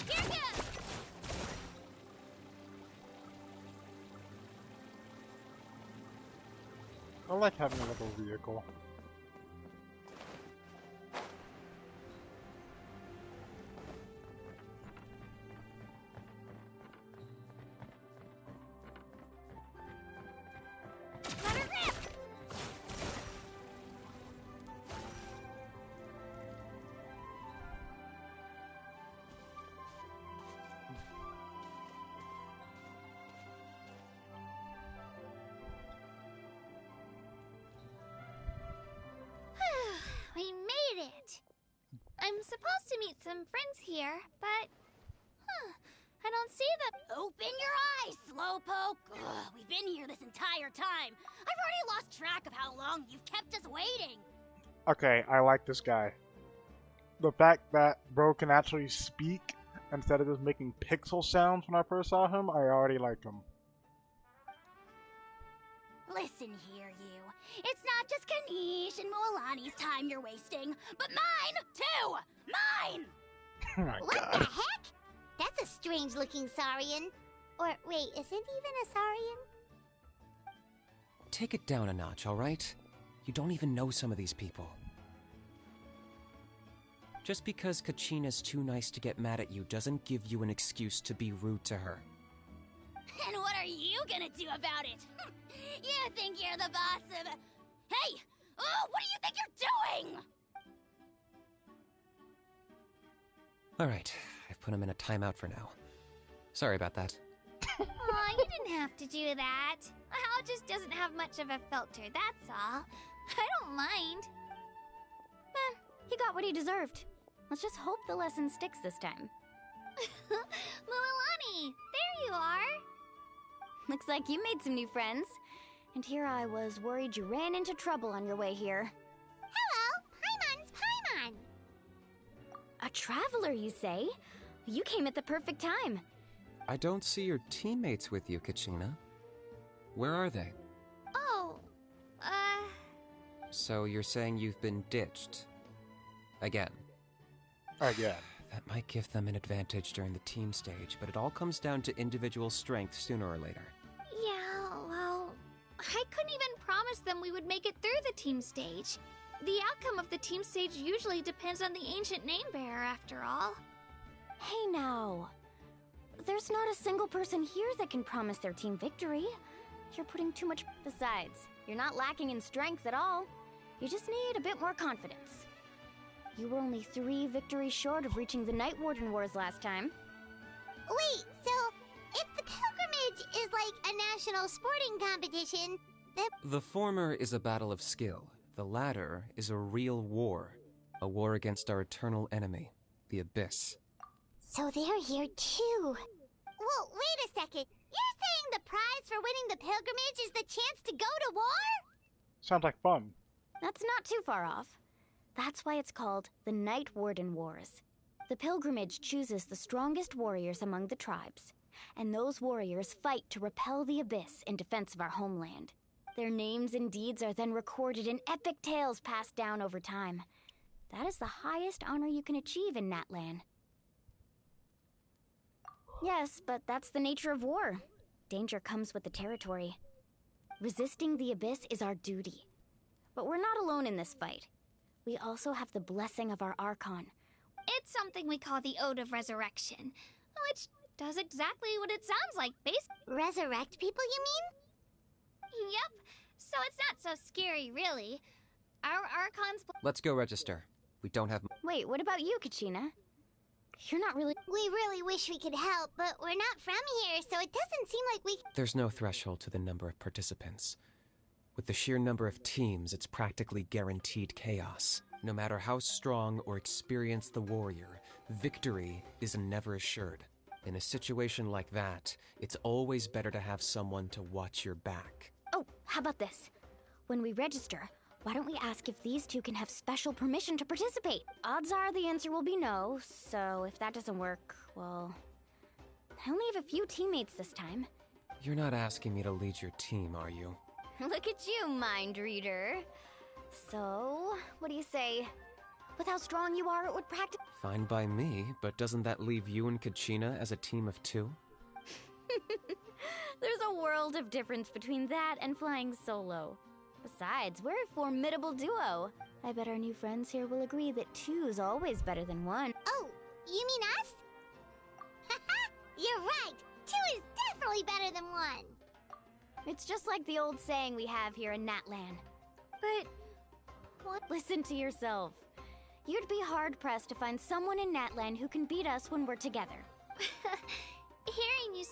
Here goes. I like having a little vehicle. supposed to meet some friends here, but... I don't see them. Open your eyes, Slowpoke! Ugh, we've been here this entire time. I've already lost track of how long you've kept us waiting. Okay, I like this guy. The fact that bro can actually speak instead of just making pixel sounds when I first saw him, I already like him. Listen here, you. It's not just Ganesh and Mualani's time you're wasting, but mine, too! Mine! Oh my What god. the heck? That's a strange-looking Saurian. Or, wait, is it even a Saurian? Take it down a notch, alright? You don't even know some of these people. Just because Kachina's too nice to get mad at you doesn't give you an excuse to be rude to her. And what are you gonna do about it? You think you're the boss of... Hey! Oh, what do you think you're doing? Alright, I've put him in a timeout for now. Sorry about that. Aw, you didn't have to do that. Hal just doesn't have much of a filter, that's all. I don't mind. He got what he deserved. Let's just hope the lesson sticks this time. Mualani, there you are. Looks like you made some new friends. And here I was worried you ran into trouble on your way here. Hello, Paimon's Paimon. A traveler, you say? You came at the perfect time. I don't see your teammates with you, Kachina. Where are they? Oh, So you're saying you've been ditched? Again. Again. That might give them an advantage during the team stage, but it all comes down to individual strength sooner or later. yeah, well, I couldn't even promise them we would make it through the team stage. The outcome of the team stage usually depends on the ancient name bearer, after all. Hey now. There's not a single person here that can promise their team victory. You're putting too much... Besides, you're not lacking in strength at all. You just need a bit more confidence. You were only 3 victories short of reaching the Night Warden Wars last time. Wait, so if the pilgrimage is like a national sporting competition, then... The former is a battle of skill. The latter is a real war. A war against our eternal enemy, the Abyss. So they're here too. Well, wait a second. You're saying the prize for winning the pilgrimage is the chance to go to war? Sounds like fun. That's not too far off. That's why it's called the Night Warden Wars. The pilgrimage chooses the strongest warriors among the tribes, and those warriors fight to repel the Abyss in defense of our homeland. Their names and deeds are then recorded in epic tales passed down over time. That is the highest honor you can achieve in NATLAN. Yes, but that's the nature of war. Danger comes with the territory. Resisting the Abyss is our duty. But we're not alone in this fight. We also have the blessing of our Archon. It's something we call the Ode of Resurrection, which does exactly what it sounds like, Resurrect people, you mean? Yep, so it's not so scary, really. Our Archon's... Let's go register. We don't have... Wait, what about you, Kachina? You're not really... We really wish we could help, but we're not from here, so it doesn't seem like we... There's no threshold to the number of participants. With the sheer number of teams, it's practically guaranteed chaos. No matter how strong or experienced the warrior, victory is never assured. In a situation like that, it's always better to have someone to watch your back. Oh, how about this? When we register, why don't we ask if these two can have special permission to participate? Odds are the answer will be no, so if that doesn't work, well... I only have a few teammates this time. You're not asking me to lead your team, are you? Look at you, mind reader. So, what do you say? With how strong you are, it would practice... Fine by me, but doesn't that leave you and Kachina as a team of 2? There's a world of difference between that and flying solo. Besides, we're a formidable duo. I bet our new friends here will agree that 2's always better than 1. Oh, you mean us? Haha, you're right. 2 is definitely better than 1. It's just like the old saying we have here in NATLAN. But... what? Listen to yourself. You'd be hard-pressed to find someone in NATLAN who can beat us when we're together. Hearing you...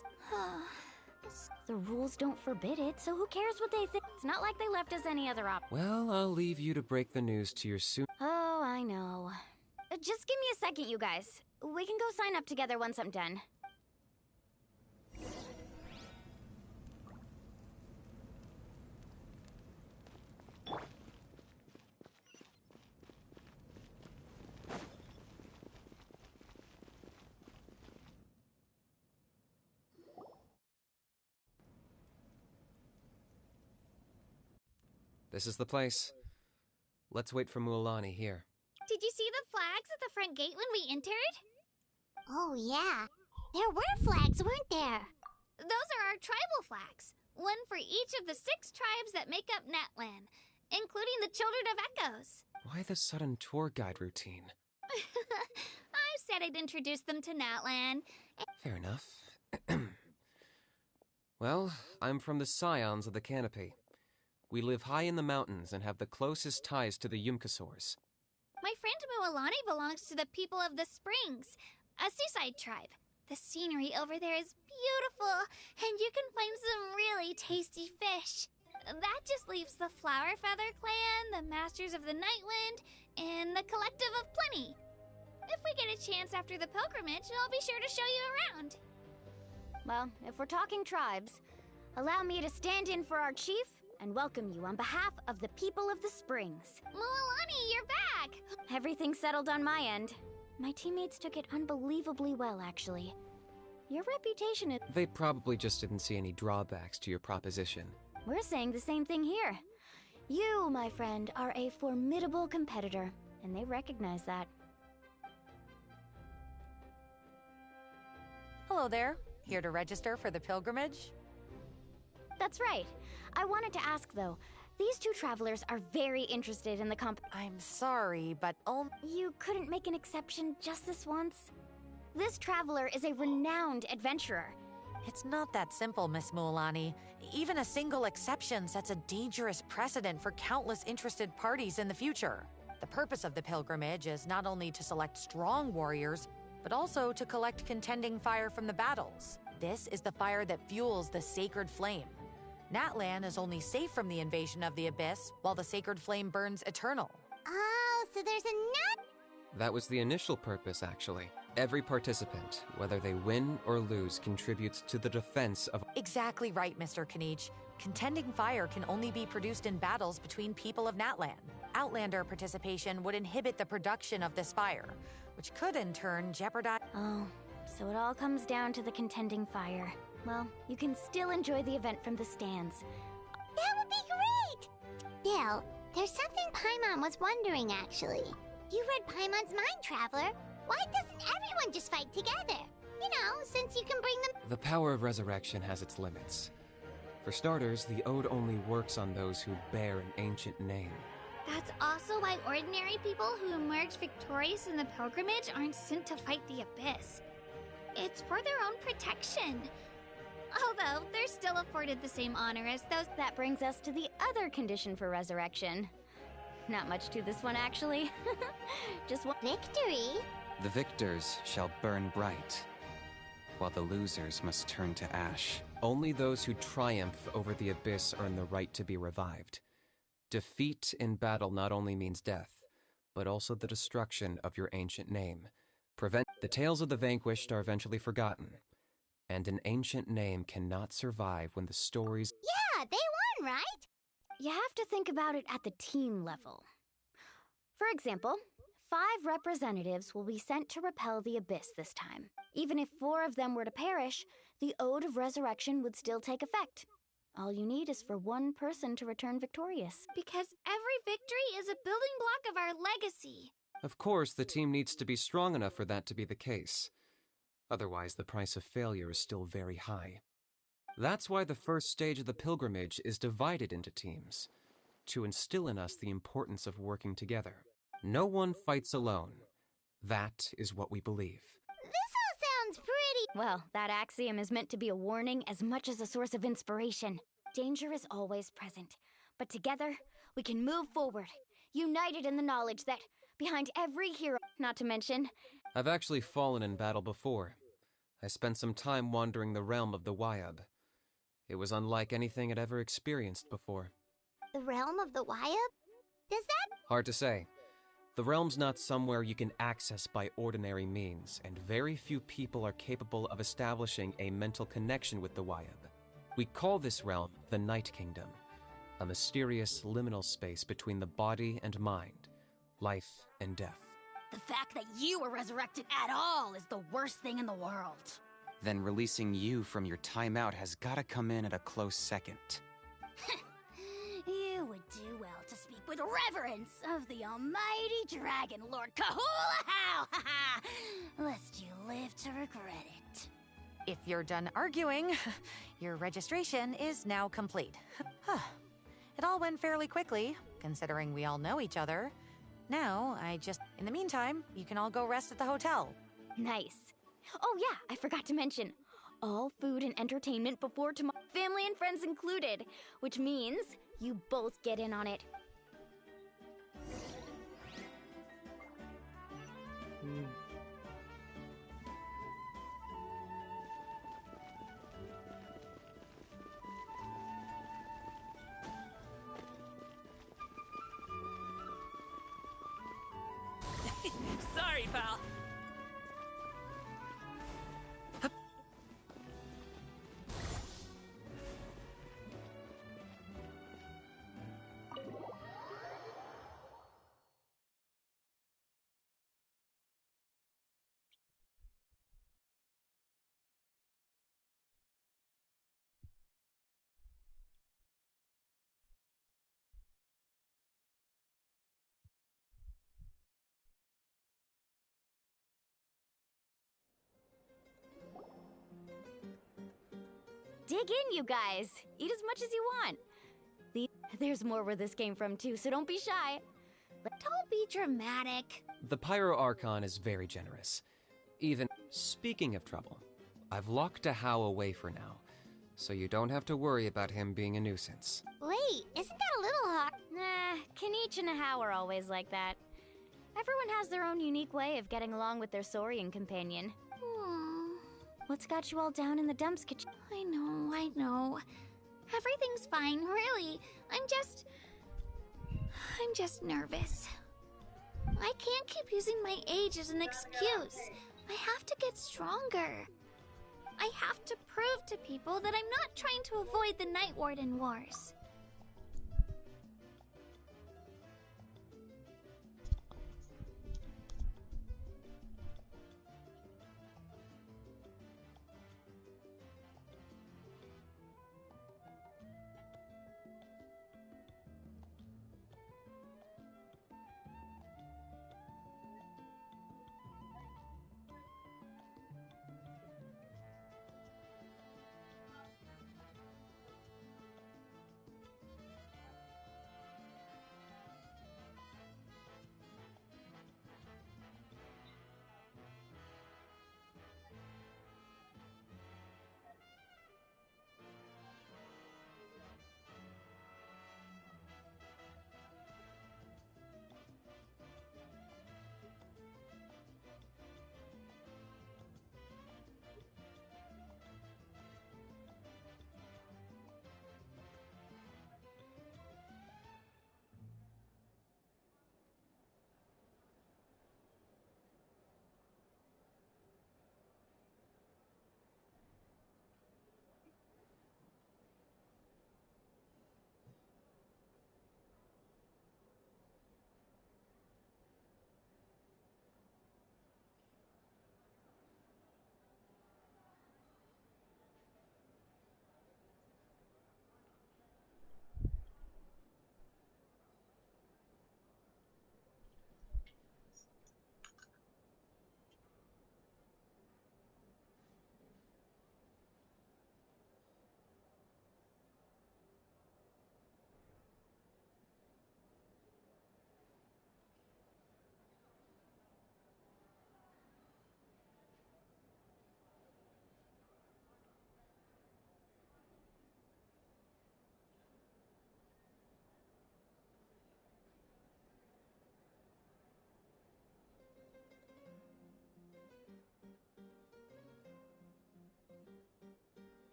The rules don't forbid it, so who cares what they think? It's not like they left us any other option. Well, I'll leave you to break the news to your soon... Oh, I know. Just give me a second, you guys. We can go sign up together once I'm done. This is the place. Let's wait for Mualani here. Did you see the flags at the front gate when we entered? Oh, yeah. There were flags, weren't there? Those are our tribal flags. One for each of the 6 tribes that make up NATLAN, including the Children of Echoes. Why the sudden tour guide routine? I said I'd introduce them to NATLAN. Fair enough. Well, I'm from the Scions of the Canopy. We live high in the mountains and have the closest ties to the Yumkasaurs. My friend Mualani belongs to the people of the Springs, a seaside tribe. The scenery over there is beautiful, and you can find some really tasty fish. That just leaves the Flower Feather Clan, the Masters of the Nightwind, and the Collective of Plenty. If we get a chance after the pilgrimage, I'll be sure to show you around. Well, if we're talking tribes, allow me to stand in for our chief and welcome you on behalf of the people of the Springs. Mualani, you're back! Everything's settled on my end. My teammates took it unbelievably well, actually. Your reputation is... They probably just didn't see any drawbacks to your proposition. We're saying the same thing here. You, my friend, are a formidable competitor, and they recognize that. Hello there. Here to register for the pilgrimage? That's right. I wanted to ask, though. These 2 travelers are very interested in the I'm sorry, but You couldn't make an exception just this once? This traveler is a renowned adventurer. It's not that simple, Miss Mualani. Even a single exception sets a dangerous precedent for countless interested parties in the future. The purpose of the pilgrimage is not only to select strong warriors, but also to collect contending fire from the battles. This is the fire that fuels the sacred flame. NATLAN is only safe from the invasion of the Abyss, while the sacred flame burns eternal. Oh, so there's a That was the initial purpose, actually. Every participant, whether they win or lose, contributes to the defense of... Exactly right, Mr. Kanich. Contending fire can only be produced in battles between people of NATLAN. Outlander participation would inhibit the production of this fire, which could in turn jeopardize... Oh, so it all comes down to the contending fire. Well, you can still enjoy the event from the stands. That would be great! Bill, there's something Paimon was wondering, actually. You read Paimon's mind, Traveler. Why doesn't everyone just fight together? You know, since you can bring them... The power of resurrection has its limits. For starters, the ode only works on those who bear an ancient name. That's also why ordinary people who emerge victorious in the pilgrimage aren't sent to fight the Abyss. It's for their own protection. Although, they're still afforded the same honor as those... That brings us to the other condition for resurrection. Not much to this one, actually. Just one... Victory? The victors shall burn bright, while the losers must turn to ash. Only those who triumph over the Abyss earn the right to be revived. Defeat in battle not only means death, but also the destruction of your ancient name. The tales of the vanquished are eventually forgotten, and an ancient name cannot survive when the stories... Yeah, they won, right? You have to think about it at the team level. For example, 5 representatives will be sent to repel the Abyss this time. Even if 4 of them were to perish, the Ode of Resurrection would still take effect. All you need is for 1 person to return victorious. Because every victory is a building block of our legacy. Of course, the team needs to be strong enough for that to be the case. Otherwise, the price of failure is still very high. That's why the first stage of the pilgrimage is divided into teams, to instill in us the importance of working together. No one fights alone. That is what we believe. This all sounds pretty... Well, that axiom is meant to be a warning as much as a source of inspiration. Danger is always present, but together, we can move forward, united in the knowledge that behind every hero, not to mention... I've actually fallen in battle before. I spent some time wandering the realm of the Wyab. It was unlike anything I'd ever experienced before. The realm of the Wyab? Does that... Hard to say. The realm's not somewhere you can access by ordinary means, and very few people are capable of establishing a mental connection with the Wyab. We call this realm the Night Kingdom, a mysterious liminal space between the body and mind, life and death. The fact that you were resurrected at all is the worst thing in the world. Then releasing you from your timeout has gotta come in at a close second. You would do well to speak with reverence of the almighty Dragon Lord Kazuha, lest you live to regret it. If you're done arguing, your registration is now complete. It all went fairly quickly, considering we all know each other. Now, in the meantime, you can all go rest at the hotel. Nice. Oh yeah, I forgot to mention. All food and entertainment before tomorrow, family and friends included, which means you both get in on it. Sorry, pal. Dig in, you guys. Eat as much as you want. There's more where this came from, too, so don't be shy. Don't be dramatic. The Pyro Archon is very generous. Even speaking of trouble, I've locked Ahau away for now, so you don't have to worry about him being a nuisance. Wait, isn't that a little hard? Nah, Kanich and Ahau are always like that. Everyone has their own unique way of getting along with their Saurian companion. What's got you all down in the dumps, kitchen? I know. Everything's fine, really. I'm just nervous. I can't keep using my age as an excuse. I have to get stronger. I have to prove to people that I'm not trying to avoid the Night Warden Wars.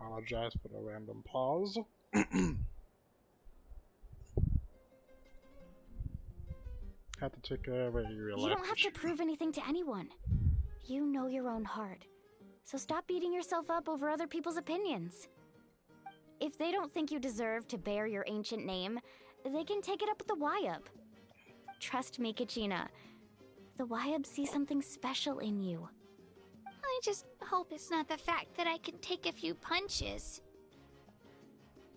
apologize for the random pause. Had to take a relaxation. You don't have to prove anything to anyone. You know your own heart. So stop beating yourself up over other people's opinions. If they don't think you deserve to bear your ancient name, they can take it up with the Wyub. Trust me, Kachina. The Wyub see something special in you. I just hope it's not the fact that I can take a few punches.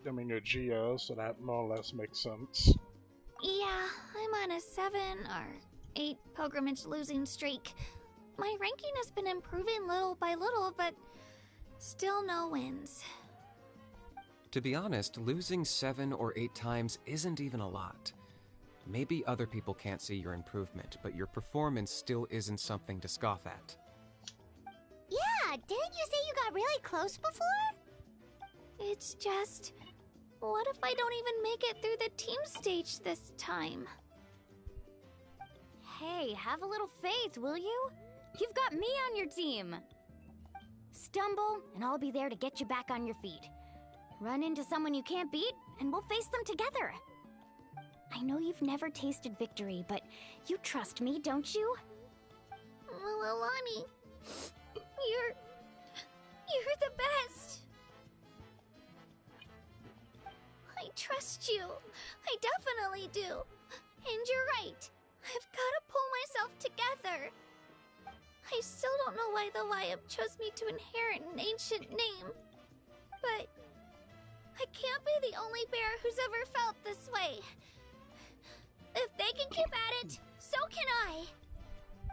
I mean, you're Geo, so that more or less makes sense. Yeah, I'm on a 7 or 8 pilgrimage losing streak. My ranking has been improving little by little, but still no wins. To be honest, losing 7 or 8 times isn't even a lot. Maybe other people can't see your improvement, but your performance still isn't something to scoff at. Yeah, didn't you say you got really close before? It's just... what if I don't even make it through the team stage this time? Hey, have a little faith, will you? You've got me on your team. Stumble, and I'll be there to get you back on your feet. Run into someone you can't beat, and we'll face them together. I know you've never tasted victory, but you trust me, don't you? Mualani, you're the best. I trust you. I definitely do. And you're right. I've got to pull myself together. I still don't know why the Wyub chose me to inherit an ancient name. But I can't be the only bear who's ever felt this way. If they can keep at it, so can I.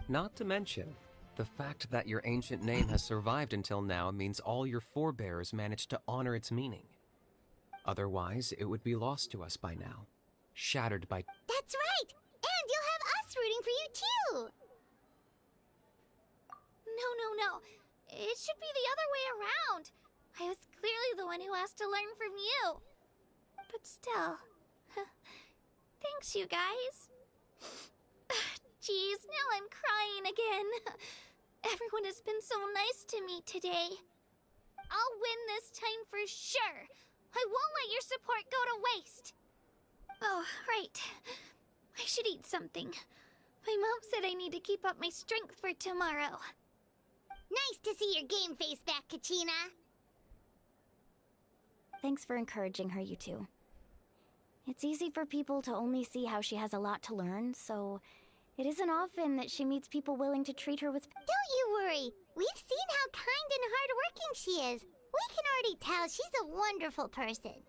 Not to mention, the fact that your ancient name has survived until now means all your forebears managed to honor its meaning. Otherwise, it would be lost to us by now, shattered by... That's right! And you'll have us rooting for you too! No. It should be the other way around. I was clearly the one who asked to learn from you. But still... thanks, you guys. Jeez, now I'm crying again. Everyone has been so nice to me today. I'll win this time for sure. I won't let your support go to waste. Oh, right. I should eat something. My mom said I need to keep up my strength for tomorrow. Nice to see your game face back, Kachina. Thanks for encouraging her, you two. It's easy for people to only see how she has a lot to learn, so it isn't often that she meets people willing to treat her with... Don't you worry. We've seen how kind and hardworking she is. We can already tell she's a wonderful person.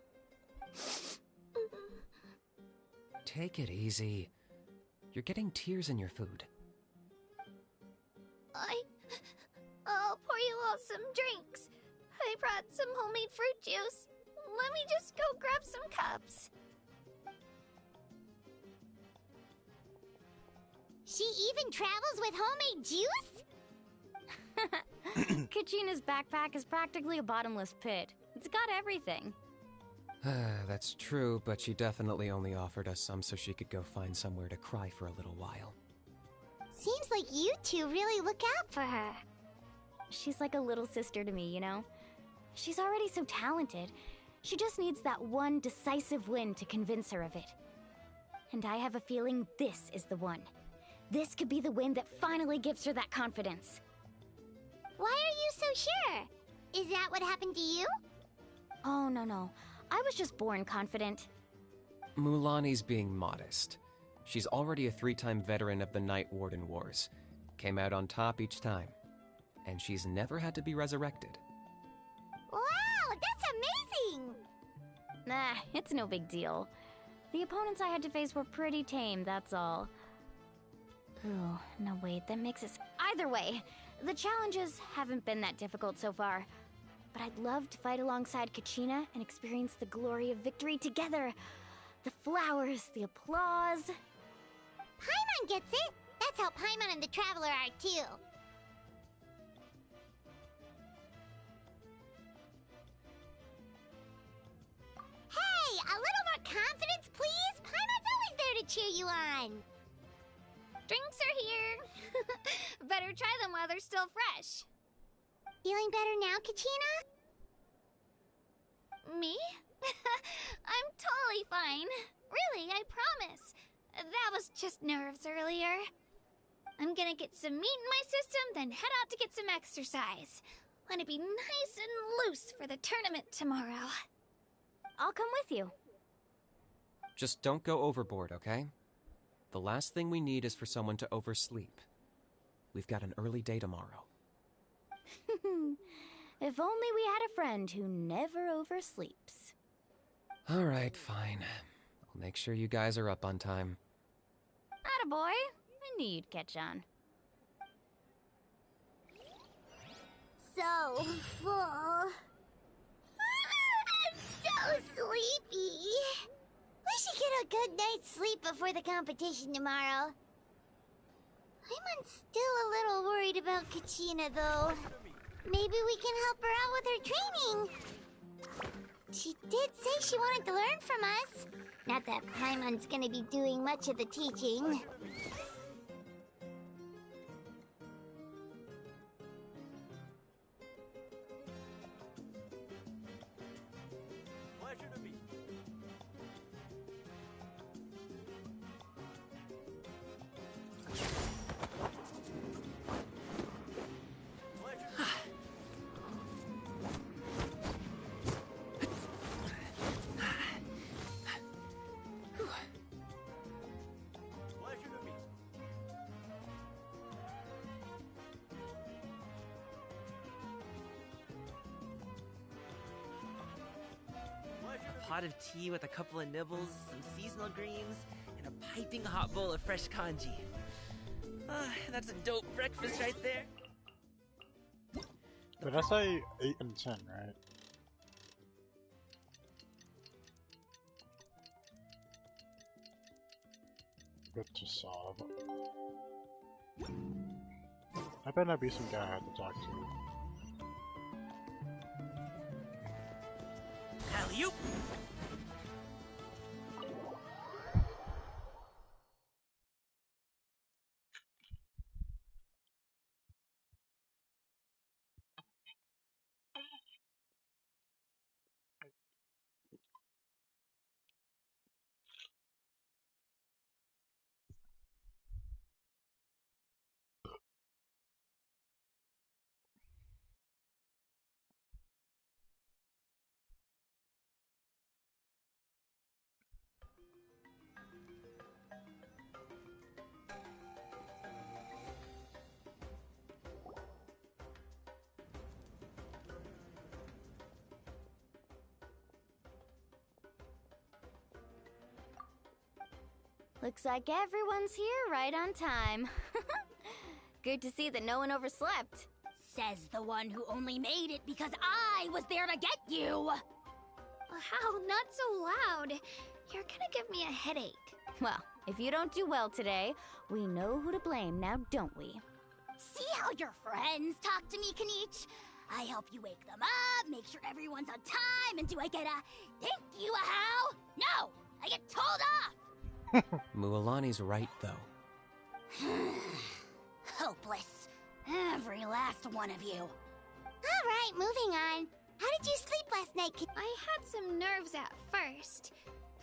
Take it easy. You're getting tears in your food. I'll pour you all some drinks. I brought some homemade fruit juice. Let me just go grab some cups. She even travels with homemade juice? Kachina's backpack is practically a bottomless pit. It's got everything. That's true, but she definitely only offered us some so she could go find somewhere to cry for a little while. Seems like you two really look out for her. She's like a little sister to me, you know? She's already so talented. She just needs that one decisive win to convince her of it. And I have a feeling this is the one. This could be the win that finally gives her that confidence. Why are you so sure? Is that what happened to you? Oh, no. I was just born confident. Mualani's being modest. She's already a 3-time veteran of the Night Warden Wars. Came out on top each time. And she's never had to be resurrected. Wow, that's amazing! Nah, it's no big deal. The opponents I had to face were pretty tame, that's all. Ooh, no wait, that makes it... Either way, the challenges haven't been that difficult so far. But I'd love to fight alongside Kachina and experience the glory of victory together. The flowers, the applause... Paimon gets it! That's how Paimon and the Traveler are too. Hey, a little more confidence, please? Paimon's always there to cheer you on. Drinks are here. Better try them while they're still fresh. Feeling better now, Kachina? Me? I'm totally fine. Really, I promise. That was just nerves earlier. I'm gonna get some meat in my system, then head out to get some exercise. Want to be nice and loose for the tournament tomorrow. I'll come with you. Just don't go overboard, okay? The last thing we need is for someone to oversleep. We've got an early day tomorrow. If only we had a friend who never oversleeps. Alright, fine. I'll make sure you guys are up on time. Attaboy. I knew you'd catch on. So full. I'm so sleepy. We should get a good night's sleep before the competition tomorrow. I'm still a little worried about Kachina, though. Maybe we can help her out with her training. She did say she wanted to learn from us. Not that Paimon's gonna be doing much of the teaching. Pleasure to meet you. Pleasure to meet you. A pot of tea with a couple of nibbles, some seasonal greens, and a piping hot bowl of fresh kanji. That's a dope breakfast right there. Did I say 8 and 10, right? Good to solve. I better not be some guy I have to talk to. Alley-oop! Looks like everyone's here right on time. Good to see that no one overslept. Says the one who only made it because I was there to get you! Wow, not so loud. You're gonna give me a headache. Well, if you don't do well today, we know who to blame now, don't we? See how your friends talk to me, Kanich? I help you wake them up, make sure everyone's on time, and do I get a thank you, a how? No! I get told off! Mualani's right, though. Hopeless. Every last one of you. Alright, moving on. How did you sleep last night, I had some nerves at first,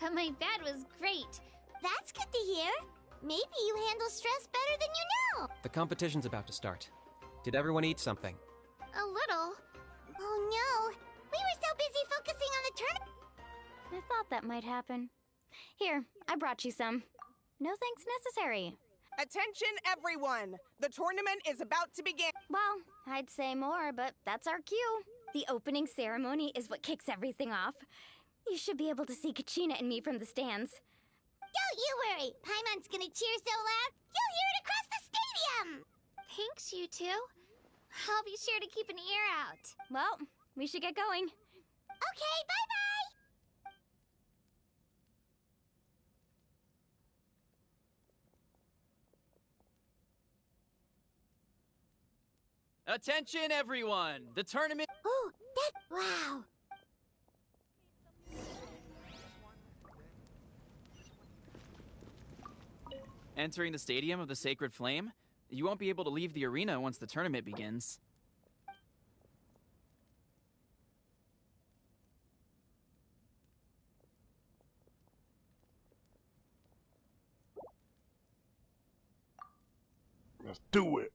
but my bed was great. That's good to hear. Maybe you handle stress better than you know. The competition's about to start. Did everyone eat something? A little. Oh no. We were so busy focusing on the tournament. I thought that might happen. Here, I brought you some. No thanks necessary. Attention, everyone! The tournament is about to begin. Well, I'd say more, but that's our cue. The opening ceremony is what kicks everything off. You should be able to see Kachina and me from the stands. Don't you worry. Paimon's gonna cheer so loud, you'll hear it across the stadium. Thanks, you two. I'll be sure to keep an ear out. Well, we should get going. Okay, bye-bye. Attention, everyone! The tournament. Oh, wow. Entering the Stadium of the Sacred Flame, you won't be able to leave the arena once the tournament begins. Let's do it.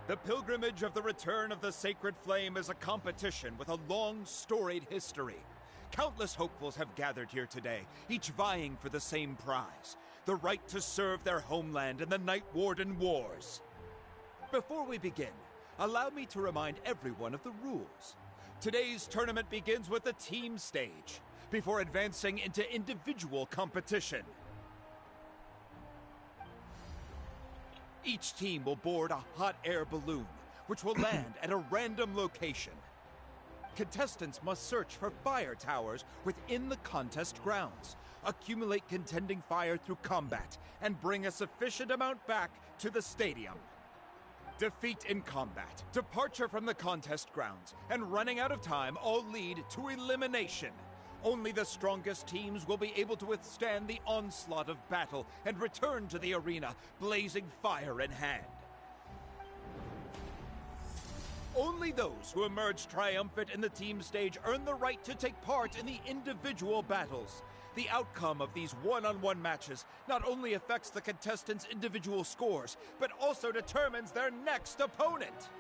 The Pilgrimage of the Return of the Sacred Flame is a competition with a long, storied history. Countless hopefuls have gathered here today, each vying for the same prize, the right to serve their homeland in the Night Warden Wars. Before we begin, allow me to remind everyone of the rules. Today's tournament begins with the team stage, before advancing into individual competition. Each team will board a hot air balloon, which will land at a random location. Contestants must search for fire towers within the contest grounds, accumulate contending fire through combat, and bring a sufficient amount back to the stadium. Defeat in combat, departure from the contest grounds, and running out of time all lead to elimination. Only the strongest teams will be able to withstand the onslaught of battle and return to the arena, blazing fire in hand. Only those who emerge triumphant in the team stage earn the right to take part in the individual battles. The outcome of these one-on-one matches not only affects the contestants' individual scores, but also determines their next opponent.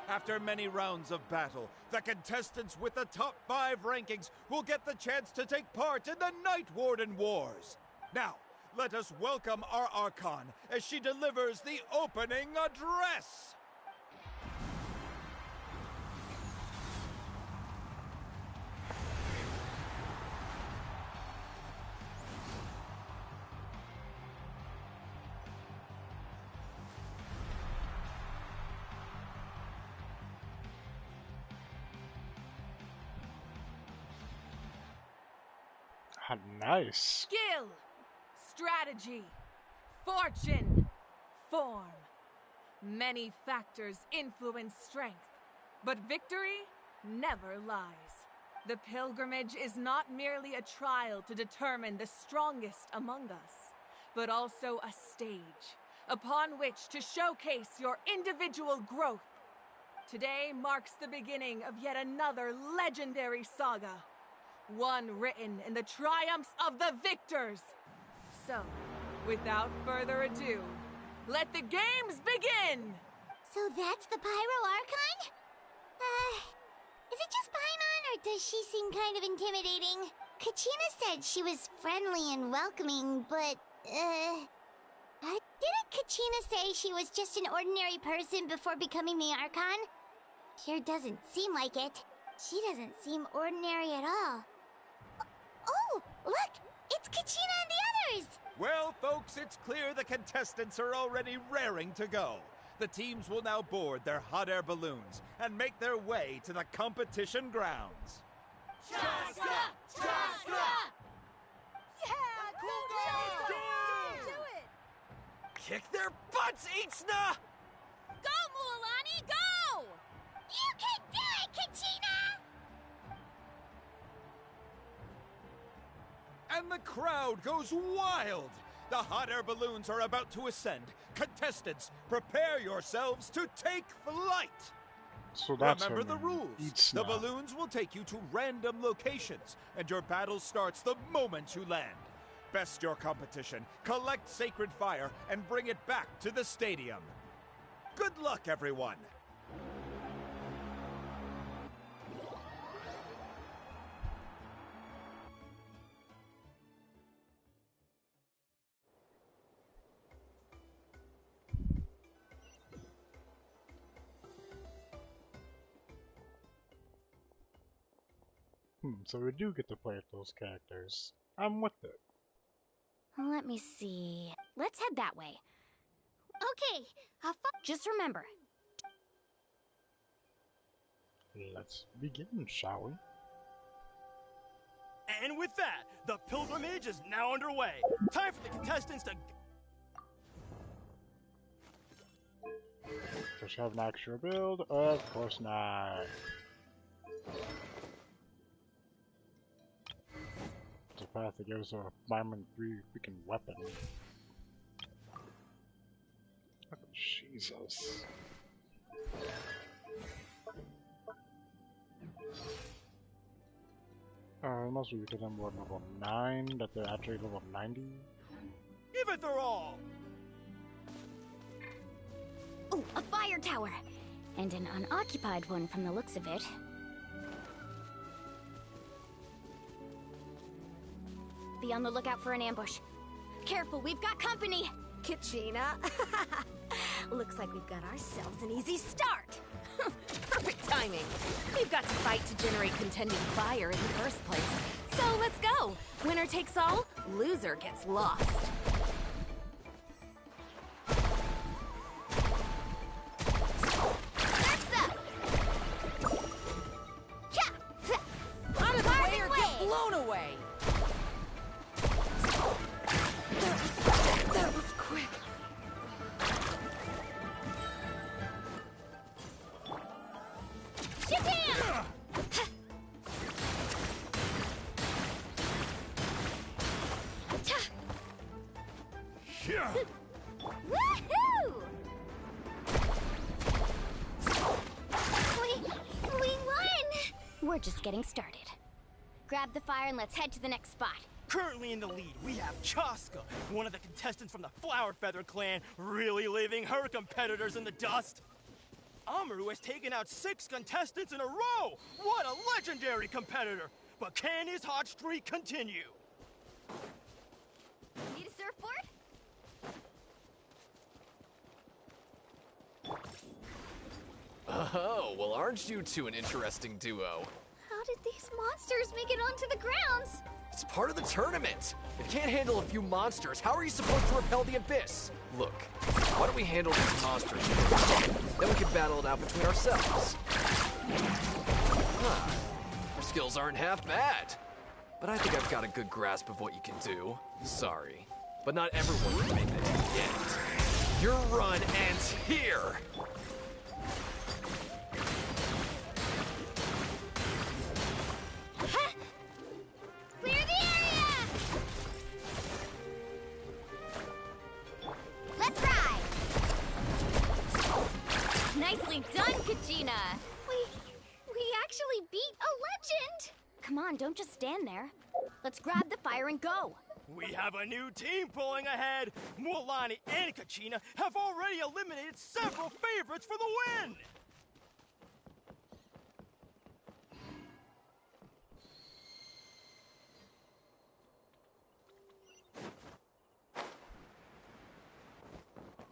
After many rounds of battle, the contestants with the top 5 rankings will get the chance to take part in the Night Warden Wars. Now, let us welcome our Archon as she delivers the opening address. Nice. Skill, strategy, fortune, form. Many factors influence strength, but victory never lies. The pilgrimage is not merely a trial to determine the strongest among us, but also a stage upon which to showcase your individual growth. Today marks the beginning of yet another legendary saga. One written in the triumphs of the victors. So, without further ado, let the games begin! So that's the Pyro Archon? Is it just Paimon, or does she seem kind of intimidating? Kachina said she was friendly and welcoming, but, didn't Kachina say she was just an ordinary person before becoming the Archon? Sure doesn't seem like it. She doesn't seem ordinary at all. Oh, look! It's Kachina and the others! Well, folks, it's clear the contestants are already raring to go. The teams will now board their hot air balloons and make their way to the competition grounds. Chaska! Chaska! Yeah, cool girl! Do it! Kick their butts, Itzna! Go, Mualani, go! You can do it, Kachina! And the crowd goes wild! The hot air balloons are about to ascend. Contestants, prepare yourselves to take flight! So that's Remember the rules. The balloons will take you to random locations, and your battle starts the moment you land. Best your competition, collect sacred fire, and bring it back to the stadium. Good luck, everyone! So we do get to play with those characters. I'm with it. Let me see. Let's head that way. Okay, just remember. Let's begin, shall we? And with that, the pilgrimage is now underway. Time for the contestants to... Does she have an actual build? Of course not. It's a path that gives a fireman 3 freaking weapon. Jesus. It must be because I'm level 9 that they're actually level 90. Give it their all! Ooh, a fire tower! And an unoccupied one from the looks of it. Be on the lookout for an ambush. Careful, we've got company! Kachina. Looks like we've got ourselves an easy start. Perfect timing. We've got to fight to generate contending fire in the first place. So let's go. Winner takes all, loser gets lost. Out of the way or get blown away! That was quick. Woohoo! We won! We're just getting started. Grab the fire and let's head to the next spot. Currently in the lead, we have Chaska, one of the contestants from the Flower Feather clan, really leaving her competitors in the dust. Amaru has taken out 6 contestants in a row! What a legendary competitor! But can his hot streak continue? Need a surfboard? Oh, well, aren't you two an interesting duo? How did these monsters make it onto the grounds? It's part of the tournament. If you can't handle a few monsters, how are you supposed to repel the abyss? Look, why don't we handle these monsters first? Then we can battle it out between ourselves. Huh. Your skills aren't half bad. But I think I've got a good grasp of what you can do. Sorry, but not everyone can make it to the end. Your run ends here! Clear the area! Let's ride! Nicely done, Kachina! We actually beat a legend! Come on, don't just stand there. Let's grab the fire and go. We have a new team pulling ahead. Mualani and Kachina have already eliminated several favorites for the win!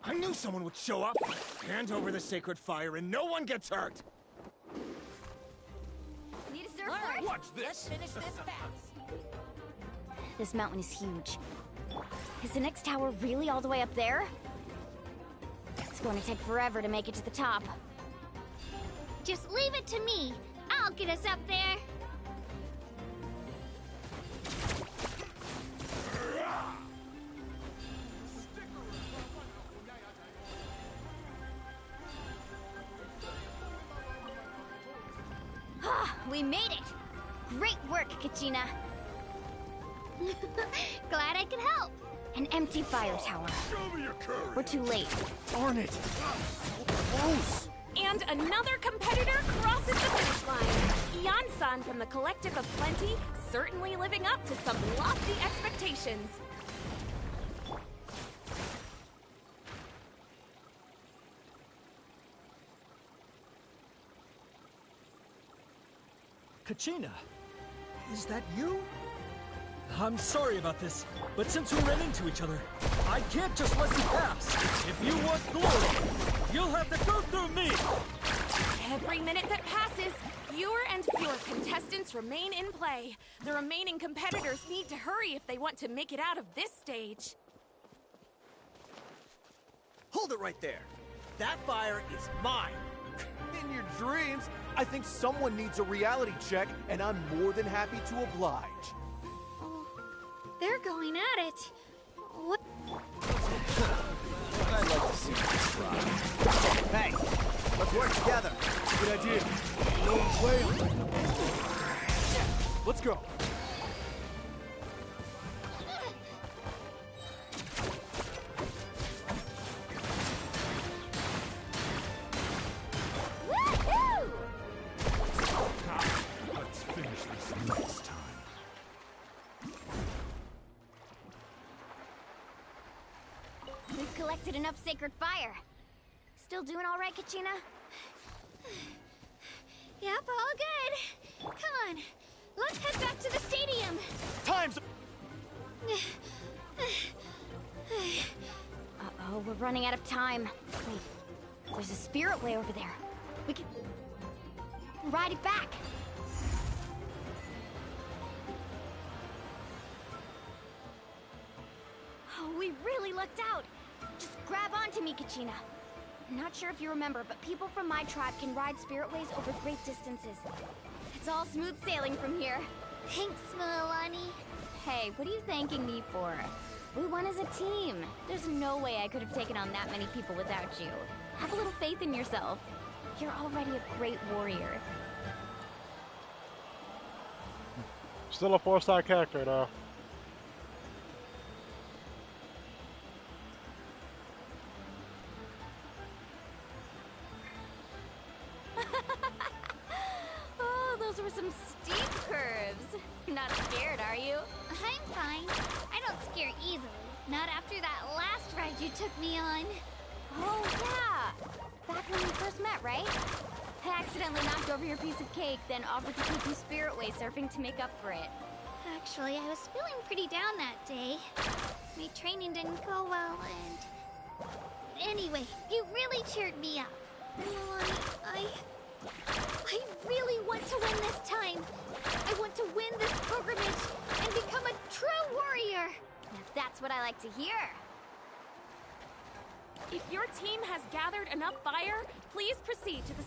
I knew someone would show up! Hand over the sacred fire and no one gets hurt! Need a surfboard? Watch this! Let's finish this fast. This mountain is huge. Is the next tower really all the way up there? It's going to take forever to make it to the top. Just leave it to me. I'll get us up there. Ah, we made it! Great work, Kachina. Glad I could help. An empty fire tower. Show me your courage! We're too late. Darn it! Close! And another competitor crosses the finish line. Ian-san from the Collective of Plenty, certainly living up to some lofty expectations. Kachina, is that you? I'm sorry about this, but since we ran into each other, I can't just let you pass. If you want glory, you'll have to go through me! Every minute that passes, fewer and fewer contestants remain in play. The remaining competitors need to hurry if they want to make it out of this stage. Hold it right there. That fire is mine. In your dreams, I think someone needs a reality check, and I'm more than happy to oblige. They're going at it. What? I'd like to see you try. Hey, let's work together. Good idea. No way. Let's go. Let's finish this next time. We've collected enough sacred fire. Still doing all right, Kachina? Yep, all good. Come on, let's head back to the stadium. Time's... Uh-oh, we're running out of time. Wait, there's a spirit way over there. We can ride it back. Oh, we really lucked out. Just grab onto me, Kachina. I'm not sure if you remember, but people from my tribe can ride spiritways over great distances. It's all smooth sailing from here. Thanks, Mualani. Hey, what are you thanking me for? We won as a team. There's no way I could have taken on that many people without you. Have a little faith in yourself. You're already a great warrior. Still a 4-star character, though. Oh, those were some steep curves. Not scared, are you? I'm fine. I don't scare easily. Not after that last ride you took me on. Oh, yeah. Back when we first met, right? I accidentally knocked over your piece of cake, then offered to take you spiritway surfing to make up for it. Actually, I was feeling pretty down that day. My training didn't go well, and... Anyway, you really cheered me up. Mualani, I really want to win this time. I want to win this pilgrimage and become a true warrior. Now that's what I like to hear. If your team has gathered enough fire, please proceed to the...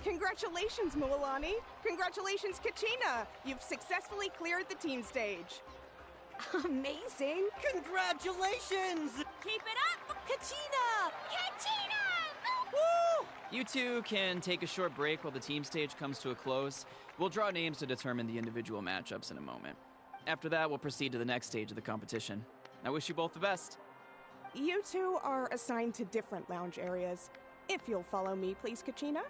Congratulations, Mualani! Congratulations, Kachina! You've successfully cleared the team stage. Amazing! Congratulations! Keep it up, Kachina! Kachina! Woo! You two can take a short break while the team stage comes to a close. We'll draw names to determine the individual matchups in a moment. After that, we'll proceed to the next stage of the competition. I wish you both the best. You two are assigned to different lounge areas. If you'll follow me, please, Kachina.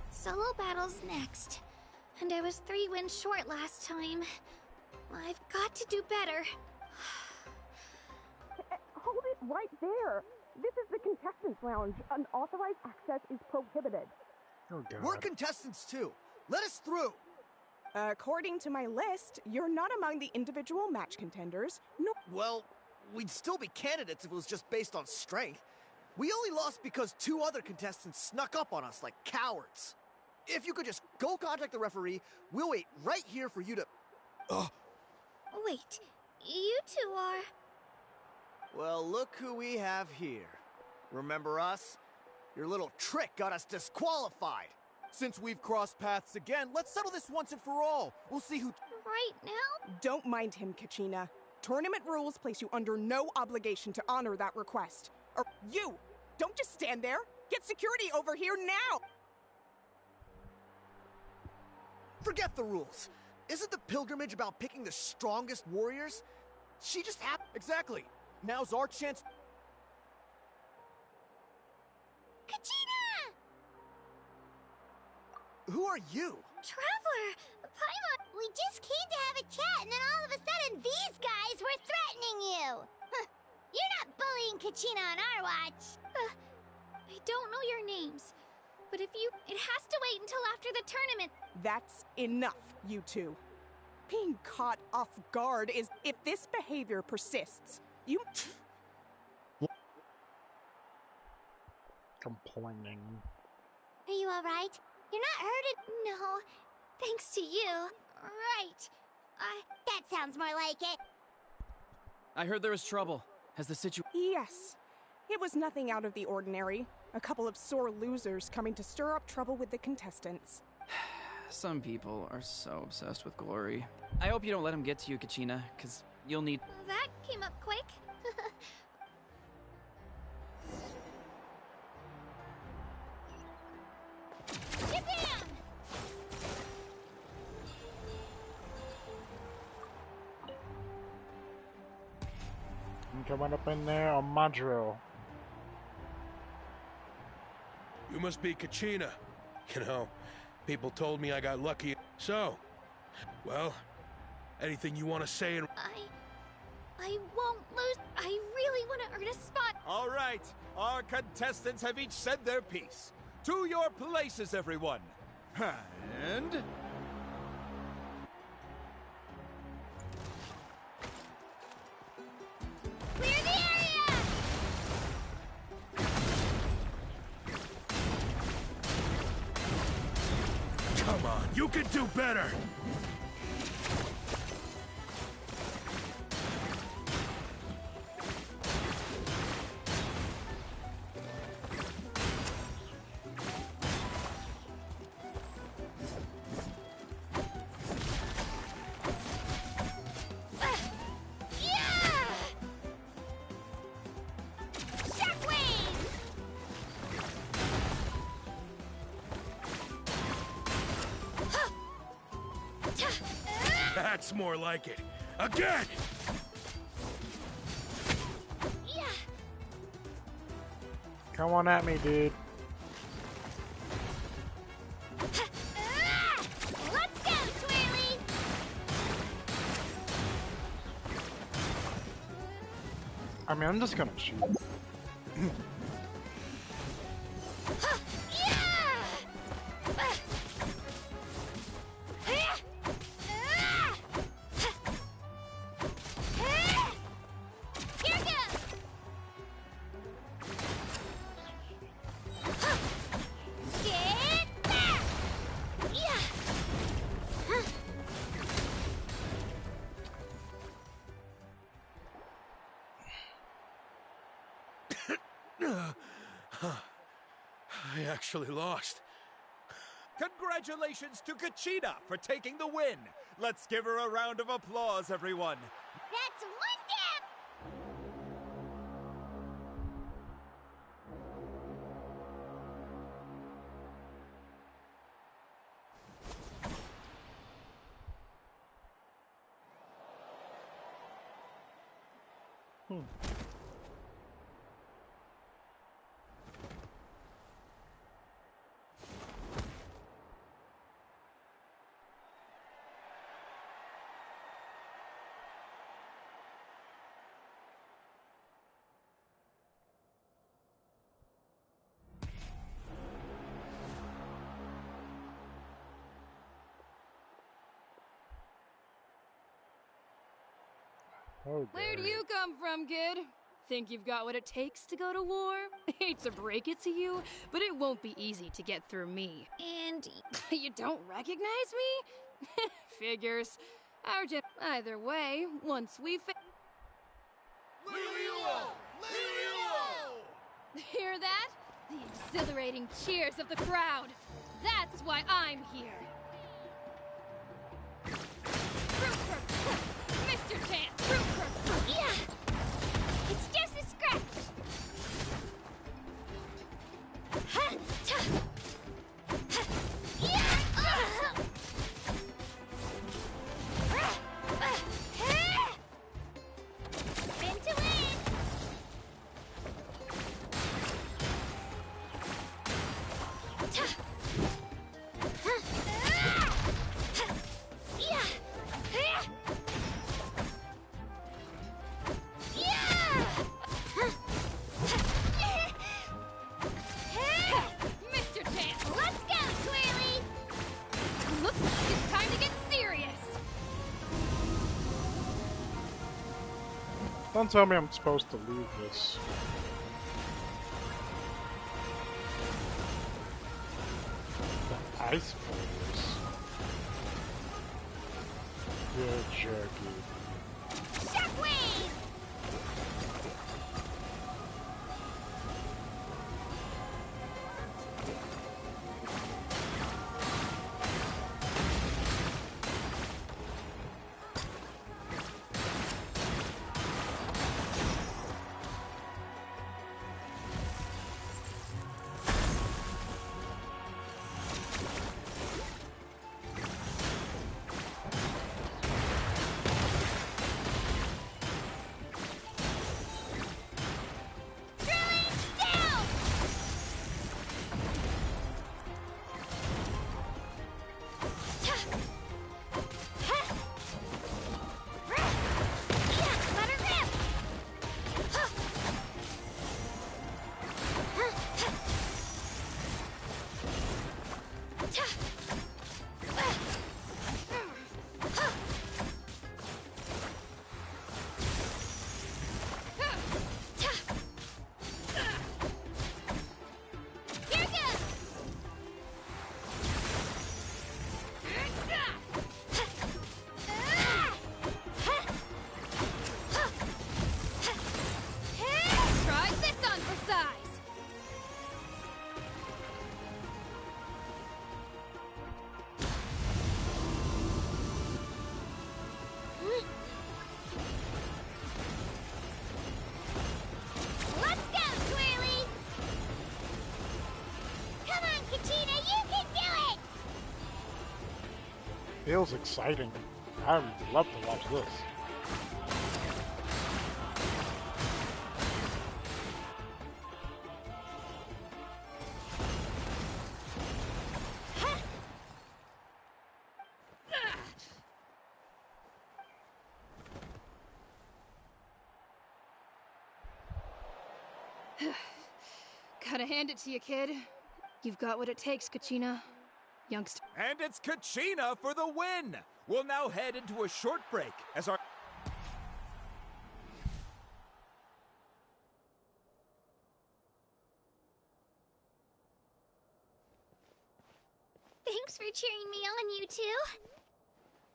Solo battle's next. And I was 3 wins short last time. I've got to do better. Hold it right there! This is the contestants' lounge. Unauthorized access is prohibited. Oh, God. We're contestants too. Let us through. According to my list, you're not among the individual match contenders. No. Well, we'd still be candidates if it was just based on strength. We only lost because 2 other contestants snuck up on us like cowards. If you could just go contact the referee, we'll wait right here for you to... Wait, you two are... Well, look who we have here. Remember us? Your little trick got us disqualified. Since we've crossed paths again, let's settle this once and for all. We'll see who... Right now? Don't mind him, Kachina. Tournament rules place you under no obligation to honor that request. Or you! Don't just stand there! Get security over here now! Forget the rules. Isn't the pilgrimage about picking the strongest warriors? She just Exactly. Now's our chance. Kachina! Who are you? Traveler! Paimon! We just came to have a chat, and then all of a sudden these guys were threatening you! Huh. You're not bullying Kachina on our watch! I don't know your names, but if you... It has to wait until after the tournament. That's enough, you two. Being caught off guard is... If this behavior persists, you... Complaining. Are you alright? You're not hurted? No, thanks to you. Right. That sounds more like it. I heard there was trouble. Has the situation... Yes. It was nothing out of the ordinary. A couple of sore losers coming to stir up trouble with the contestants. Some people are so obsessed with glory. I hope you don't let him get to you, Kachina, because you'll need... That came up quick. Get down! I'm coming up in there on my drill. You must be Kachina. You know, people told me I got lucky. So, well, anything you want to say in... I won't lose. I really want to earn a spot. All right, our contestants have each said their piece. To your places, everyone. And... Clear the area! Come on, you can do better! That's more like it. Again! Come on at me, dude. Let's go, Twirly! I mean, I'm just gonna shoot. I actually lost. Congratulations to Kachina for taking the win. Let's give her a round of applause, everyone. That's one gap! Oh, Where do you come from, kid? Think you've got what it takes to go to war? Hate to break it to you, but it won't be easy to get through me. And you don't recognize me? Figures. Either way, once we Hear that? The exhilarating cheers of the crowd. That's why I'm here. Mr. Chance! yeah! It's just a scratch! Spin to win! Mr. Chance! Let's go, Twirly! Looks like it's time to get serious! Don't tell me I'm supposed to leave this. The ice boulders. You're jerky. Shockwave! Feels exciting. I would love to watch this. Gotta hand it to you, kid. You've got what it takes, Kachina. Youngster. And it's Kachina for the win! We'll now head into a short break as our... Thanks for cheering me on, you two.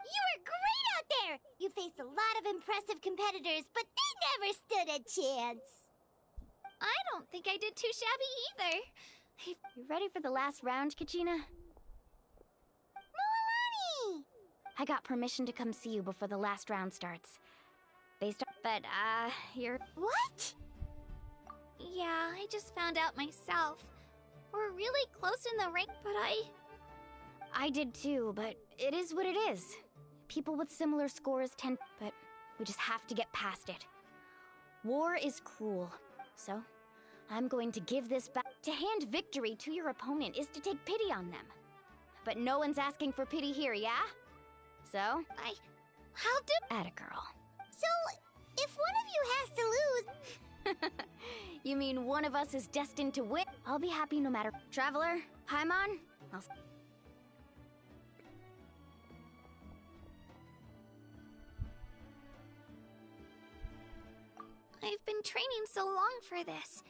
You were great out there! You faced a lot of impressive competitors, but they never stood a chance. I don't think I did too shabby either. You ready for the last round, Kachina? Mualani! I got permission to come see you before the last round starts. But, you're... What? Yeah, I just found out myself. We're really close in the rank, but I did too, but it is what it is. People with similar scores tend... But we just have to get past it. War is cruel, so I'm going to give this back. To hand victory to your opponent is to take pity on them. But no one's asking for pity here, yeah? So? How do... Atta girl. So, if one of you has to lose... You mean one of us is destined to win? I'll be happy no matter... Traveler, Paimon, I've been training so long for this,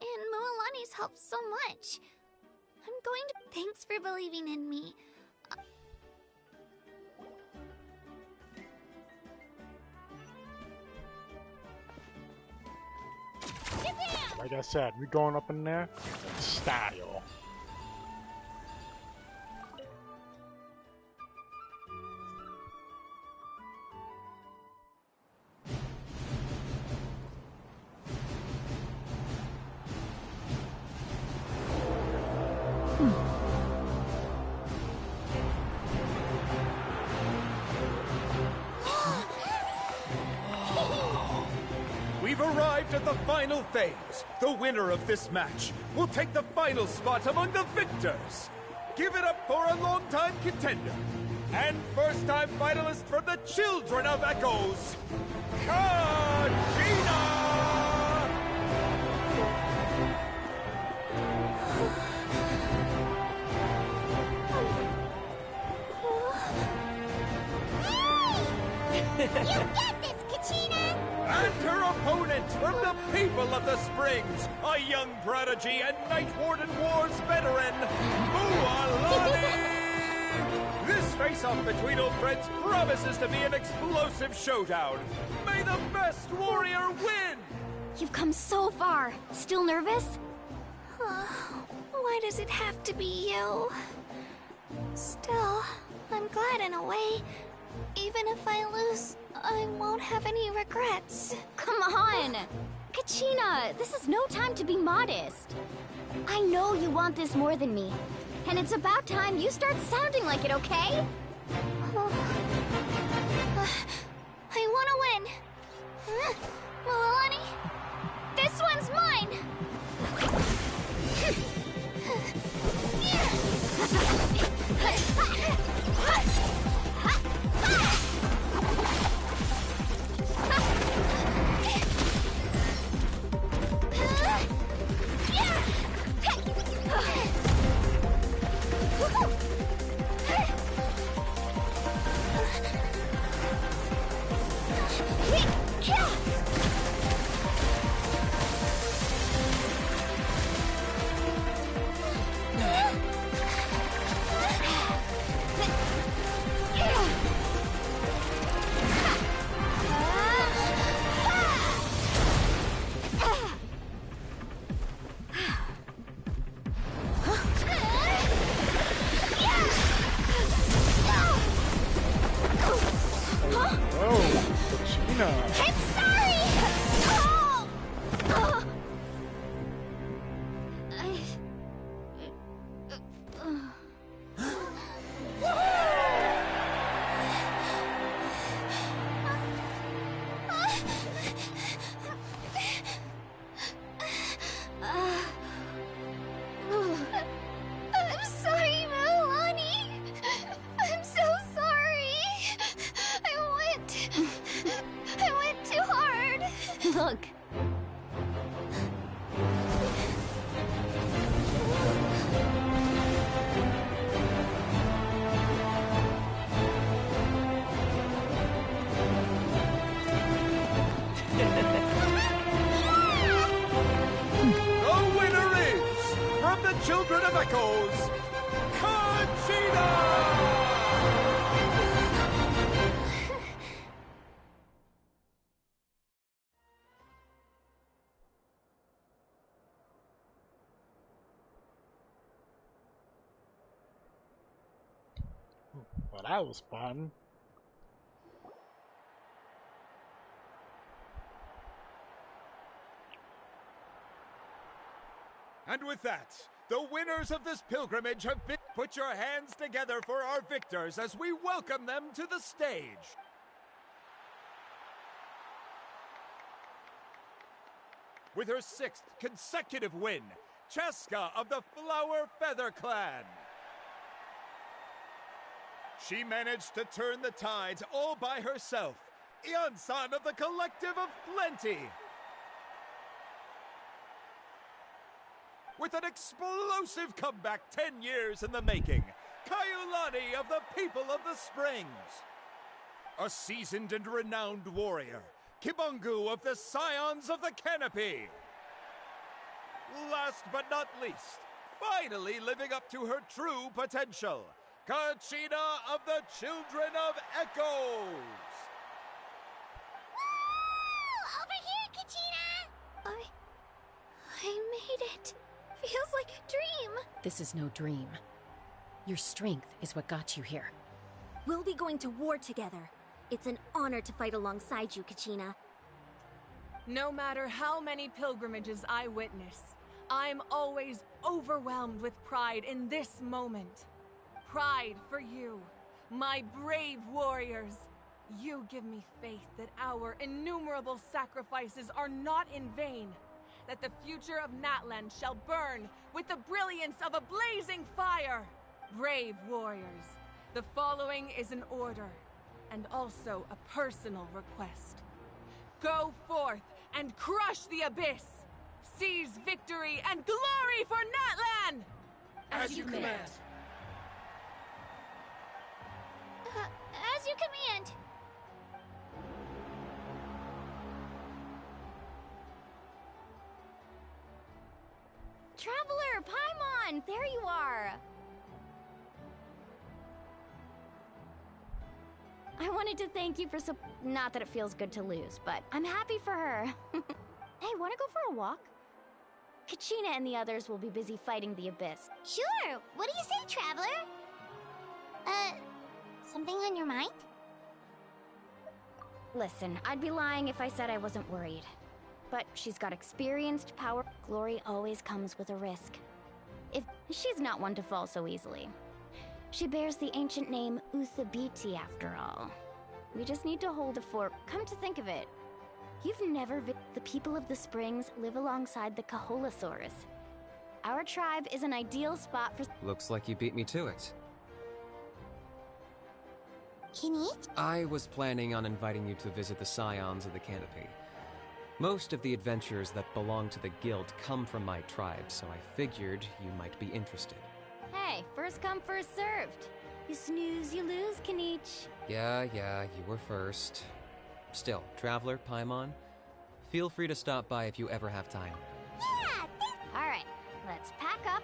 and Mualani's helped so much. I'm going to... Thanks for believing in me. Like I said, we going up in there in style. We've arrived at the final phase. The winner of this match will take the final spot among the victors. Give it up for a long-time contender and first-time finalist from the Children of Echoes, Kazuha! You get this, Kachina! And her opponent from the people of the Springs, a young prodigy and Night Warden Wars veteran, Mualani! This face-off between old friends promises to be an explosive showdown. May the best warrior win! You've come so far. Still nervous? Why does it have to be you? Still, I'm glad in a way. Even if I lose, I won't have any regrets. Come on! Kachina, this is no time to be modest. I know you want this more than me. And it's about time you start sounding like it, okay? I want to win. Mualani, this one's mine. Look. The winner is, from the Children of Echoes, Kazuha! Well, that was fun. And with that, the winners of this pilgrimage have been... Put your hands together for our victors as we welcome them to the stage. With her 6th consecutive win, Cheska of the Flower Feather Clan. She managed to turn the tides all by herself. Ian-san of the Collective of Plenty. With an explosive comeback 10 years in the making, Kayulani of the People of the Springs. A seasoned and renowned warrior, Kibungu of the Scions of the Canopy. Last but not least, finally living up to her true potential, Kachina of the Children of Echoes! Woo! Over here, Kachina! I made it. Feels like a dream. This is no dream. Your strength is what got you here. We'll be going to war together. It's an honor to fight alongside you, Kachina. No matter how many pilgrimages I witness, I'm always overwhelmed with pride in this moment. Pride for you, my brave warriors. You give me faith that our innumerable sacrifices are not in vain, that the future of NATLAN shall burn with the brilliance of a blazing fire. Brave warriors, the following is an order, and also a personal request. Go forth and crush the abyss! Seize victory and glory for NATLAN! As you command. As you command. Traveler, Paimon, there you are. I wanted to thank you for not that it feels good to lose, but I'm happy for her. Hey, wanna go for a walk? Kachina and the others will be busy fighting the abyss. Sure. What do you say, Traveler? Something on your mind? Listen, I'd be lying if I said I wasn't worried. But she's got experienced power. Glory always comes with a risk. If she's not one to fall so easily. She bears the ancient name Uthabiti after all. We just need to hold a fort. Come to think of it, you've never the people of the springs live alongside the Kaholasaurus. Our tribe is an ideal spot for— Looks like you beat me to it. Kinich? I was planning on inviting you to visit the Scions of the Canopy. Most of the adventurers that belong to the guild come from my tribe, so I figured you might be interested. Hey, first come, first served. You snooze, you lose, Kinich. Yeah, you were first. Still, Traveler, Paimon, feel free to stop by if you ever have time. Yeah! Alright, let's pack up.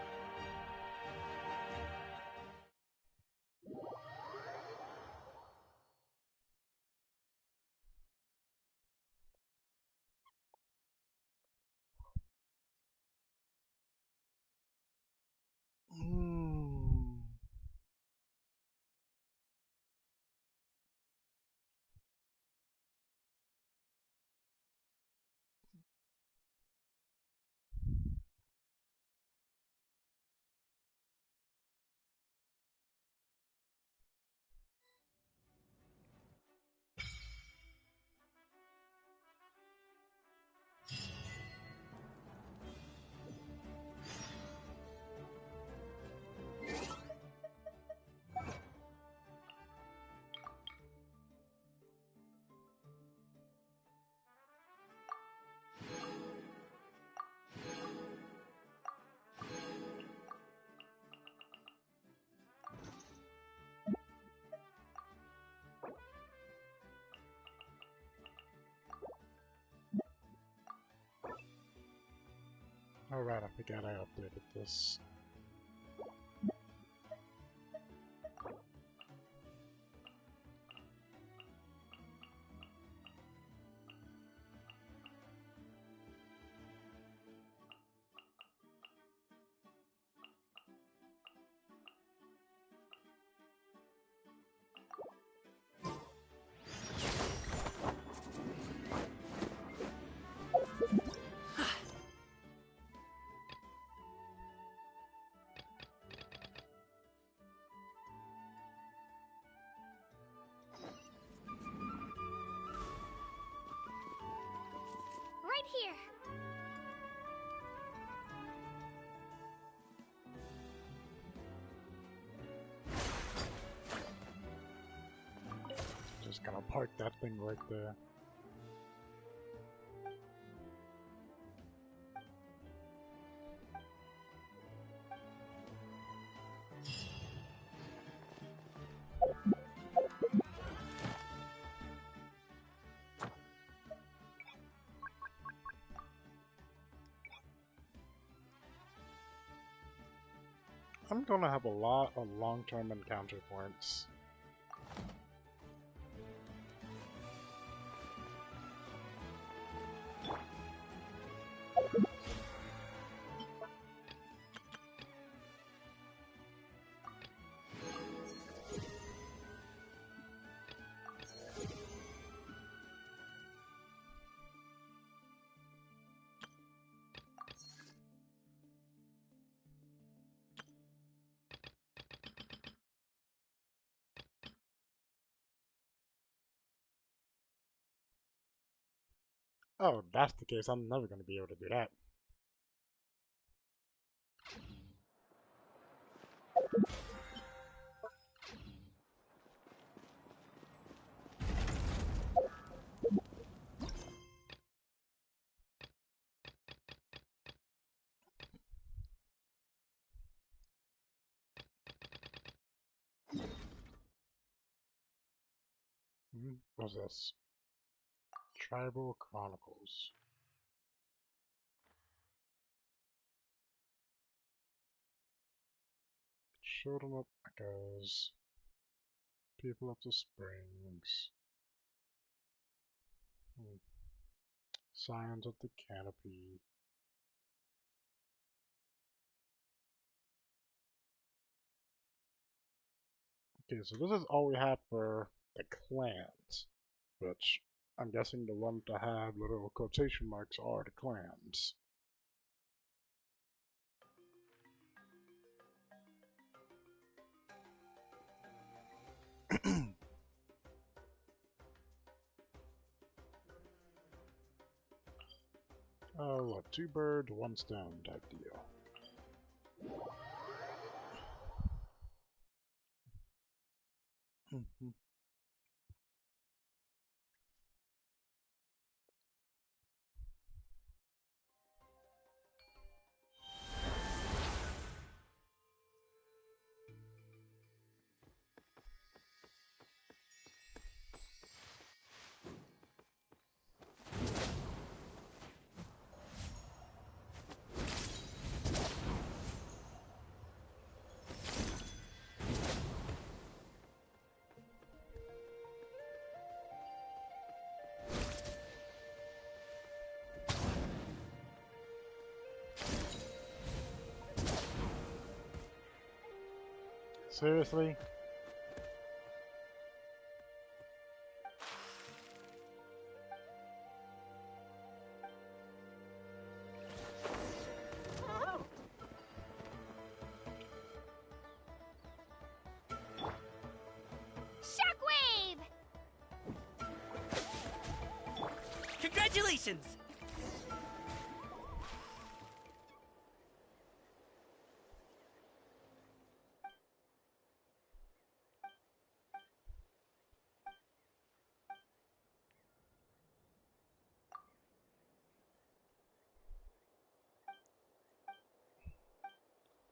Alright, I forgot I updated this. Right here. Just gonna park that thing right there. I'm gonna have a lot of long-term encounter points. Oh, that's the case. I'm never gonna be able to do that. What's this? Tribal Chronicles. Show them up, guys. People of the Springs. Scions of the Canopy. Okay, so this is all we have for the clans, which I'm guessing the ones that have little quotation marks are the clans. Oh, a 2 bird, 1 stone type deal. Seriously? Shockwave! Congratulations!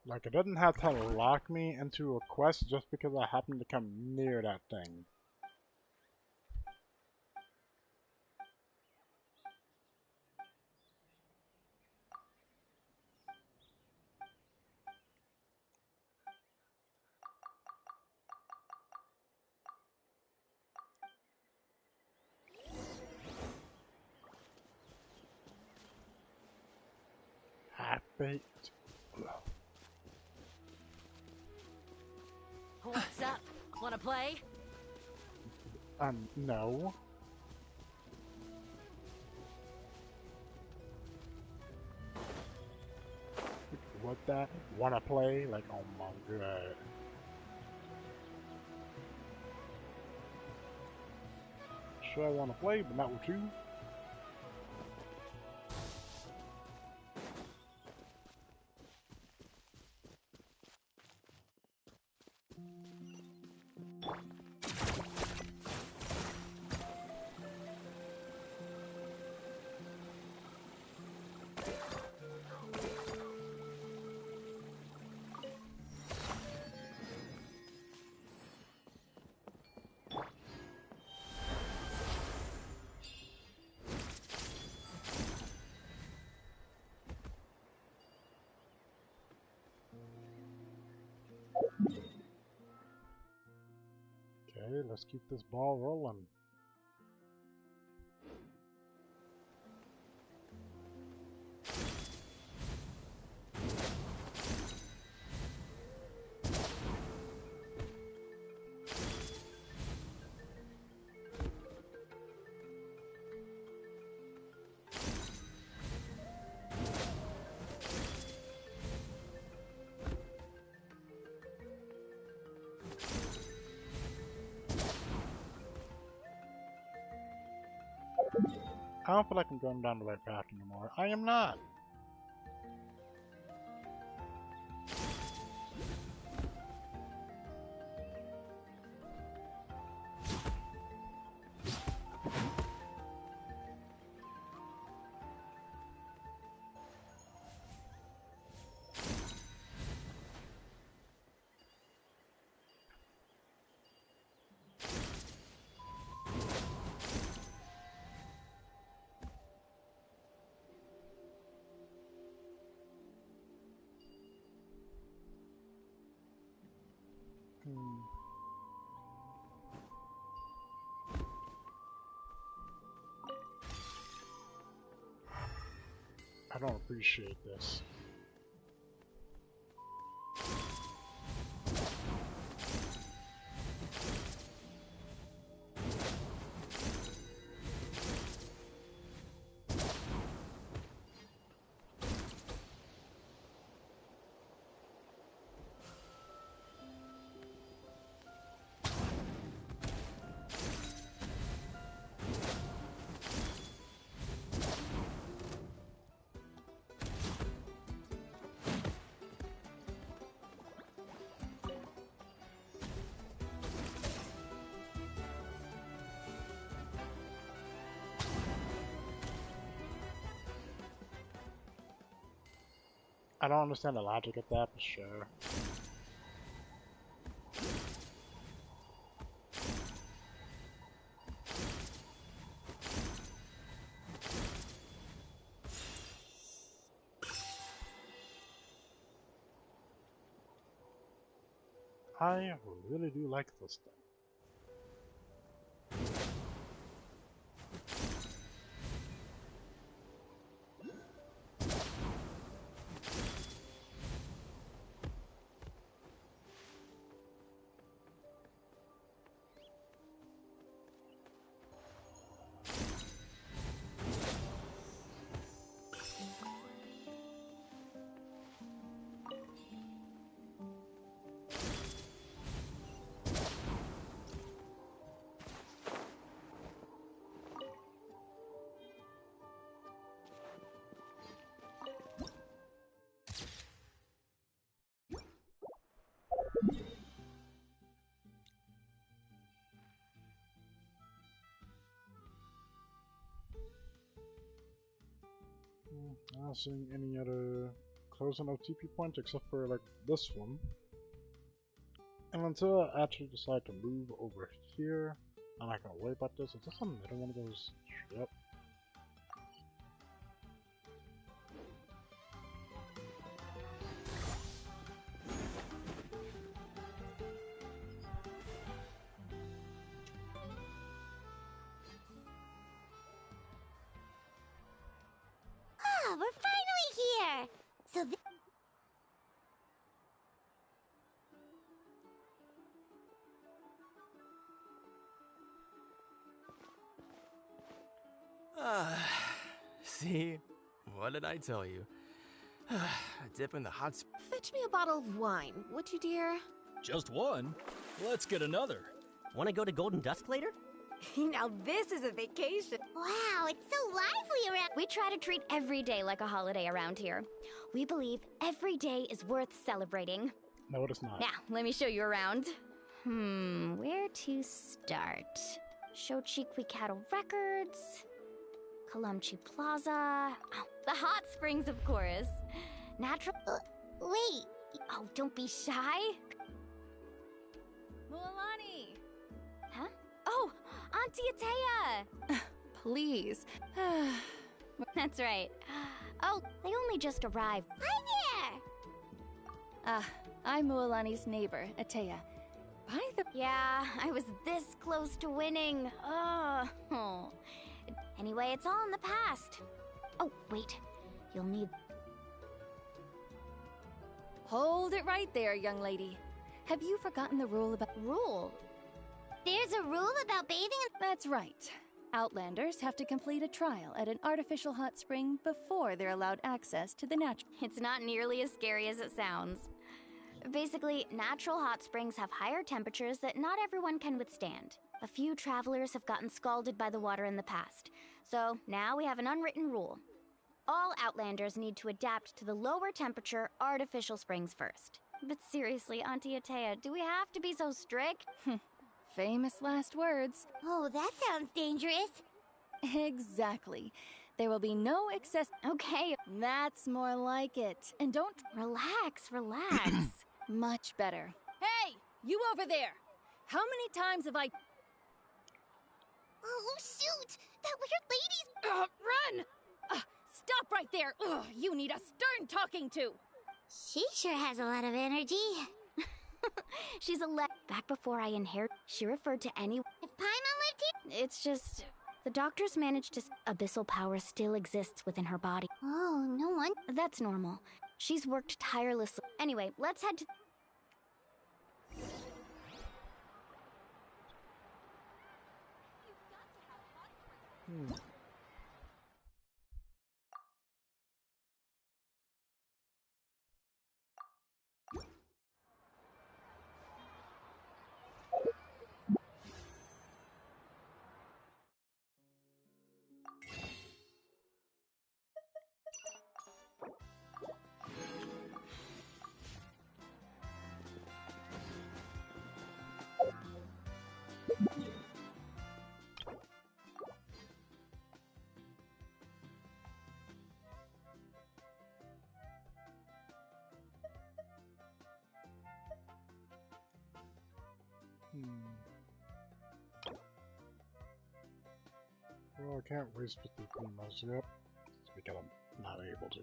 Like, it doesn't have to lock me into a quest just because I happen to come near that thing. Half-baked. What's up? Wanna play? No. What that? Wanna play? Like, oh my god. Sure I wanna play, but not with you. Okay, let's keep this ball rolling. I don't feel like I'm going down the right path anymore. I am not! I don't appreciate this. I don't understand the logic of that, but sure. I really do like this thing. I'm not seeing any other close enough TP points except for like this one. And until I actually decide to move over here, I'm not gonna worry about this. Is this another one of those? Yep. Ah, we're finally here! So See? What did I tell you? A dip in the hot Fetch me a bottle of wine, would you, dear? Just one? Let's get another. Want to go to Golden Dusk later? Now this is a vacation. wow, it's so lively around. We try to treat every day like a holiday around here. We believe every day is worth celebrating. No, it is not. Now, let me show you around. Where to start? Shochiku Cattle Records, Kalumchi Plaza, oh, the hot springs, of course. Natural. Wait. Oh, don't be shy. Mualani! Huh? Oh, Auntie Atea! Please. That's right. Oh, they only just arrived. Hi there! I'm Mualani's neighbor, Atea. By the... Yeah, I was this close to winning. Oh. Anyway, it's all in the past. Oh, wait. You'll need... Hold it right there, young lady. Have you forgotten the rule about... Rule? There's a rule about bathing in... That's right. Outlanders have to complete a trial at an artificial hot spring before they're allowed access to the natural... It's not nearly as scary as it sounds. Basically, natural hot springs have higher temperatures that not everyone can withstand. A few travelers have gotten scalded by the water in the past. So now we have an unwritten rule. All Outlanders need to adapt to the lower temperature artificial springs first. But seriously, Auntie Atea, do we have to be so strict? Famous last words. Oh, that sounds dangerous. Exactly. There will be no excess... Okay. That's more like it. And don't... Relax. Much better. Hey! You over there! How many times have I... Oh, shoot! That weird lady's... Run! Stop right there! Ugh, you need a stern talking to! She sure has a lot of energy. She's back before I inherited. She referred to any... If Paimon lived here... It's just... The doctors managed to... Abyssal power still exists within her body. Oh, no one. That's normal. She's worked tirelessly. Anyway, let's head to... Well, I can't waste 50 females yet, because I'm not able to.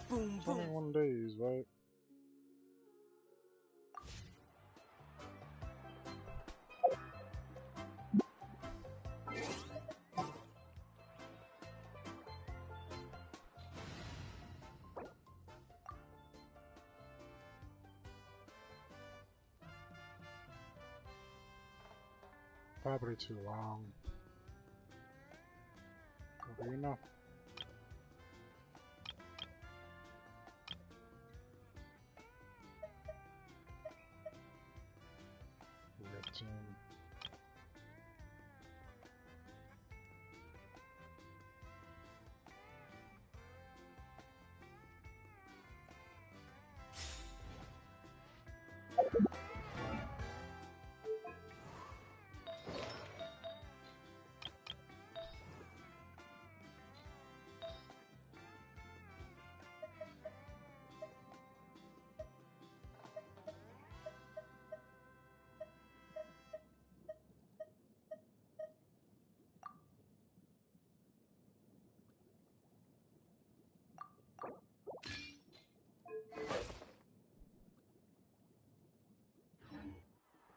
Boom, 21 days, right? Probably too long. What do you know?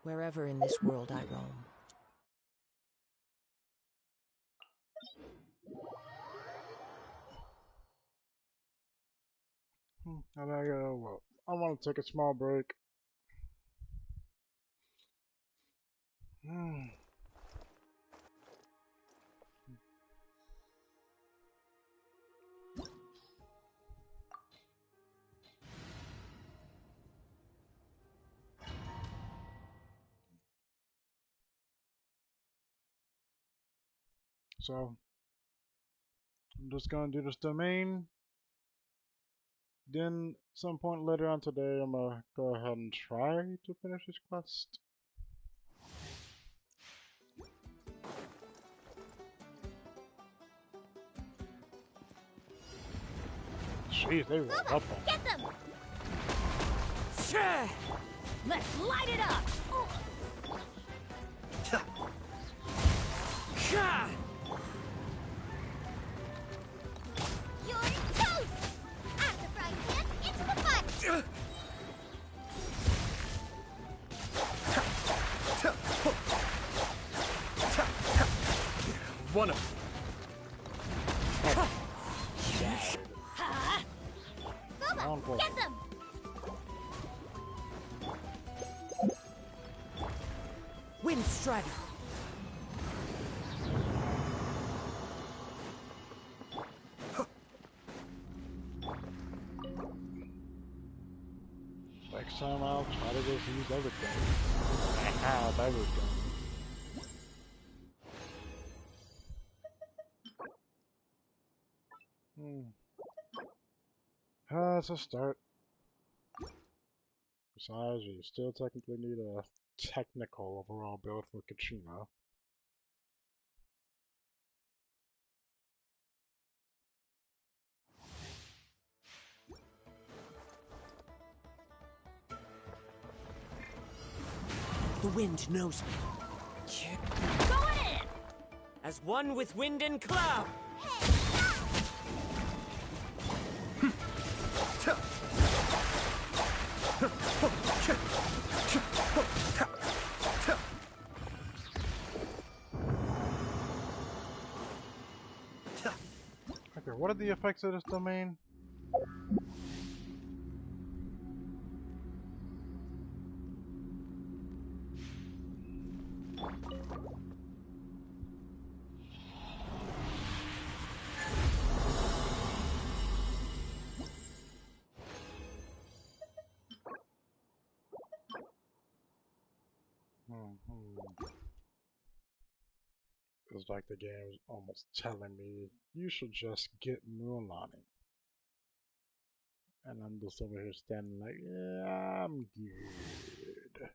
Wherever in this world I roam. And I go, well, I want to take a small break. So, I'm just gonna do this domain. Then, some point later on today, I'm gonna go ahead and try to finish this quest. Jeez, they rolled up on me. Get them! Sure! Let's light it up! You're toast! Out of the frying pan, into the butter! One of them. Bubba, get them! Wind Strider. Next time I'll try to just use everything. I have everything. That's a start. Besides, you still technically need a technical overall build for Kachina. The wind knows me. Go in! As one with wind and cloud. Okay, what are the effects of this domain? It's like the game is almost telling me, you should just get Mualani. And I'm just over here standing like, yeah, I'm good.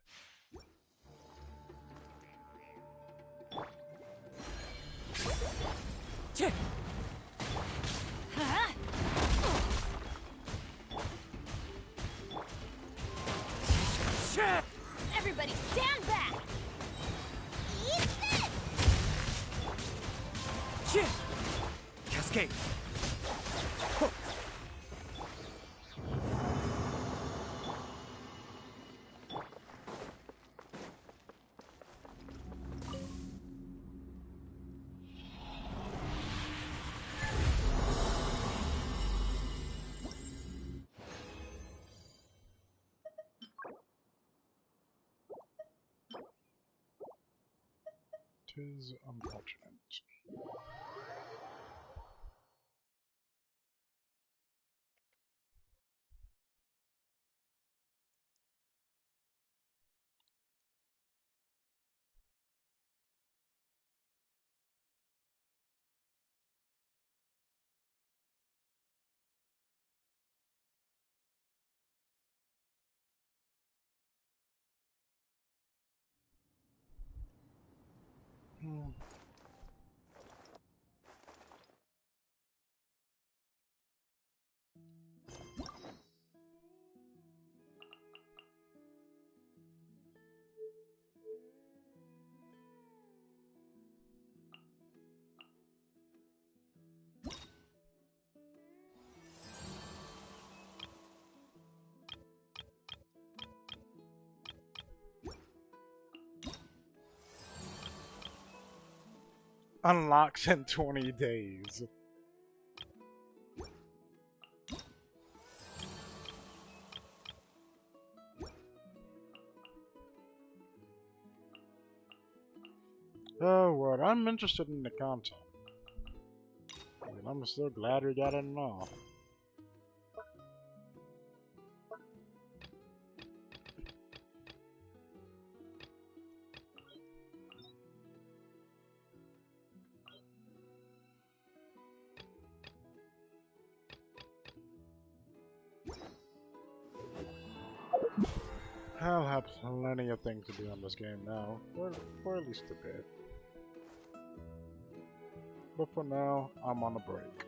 Everybody stand back! Eat this! Cascade. Tis unfortunate. Unlocks in 20 days. Oh, well, I'm interested in the content. And I'm so glad we got it and all. I'll have plenty of things to do on this game now, for at least a bit. But for now, I'm on a break.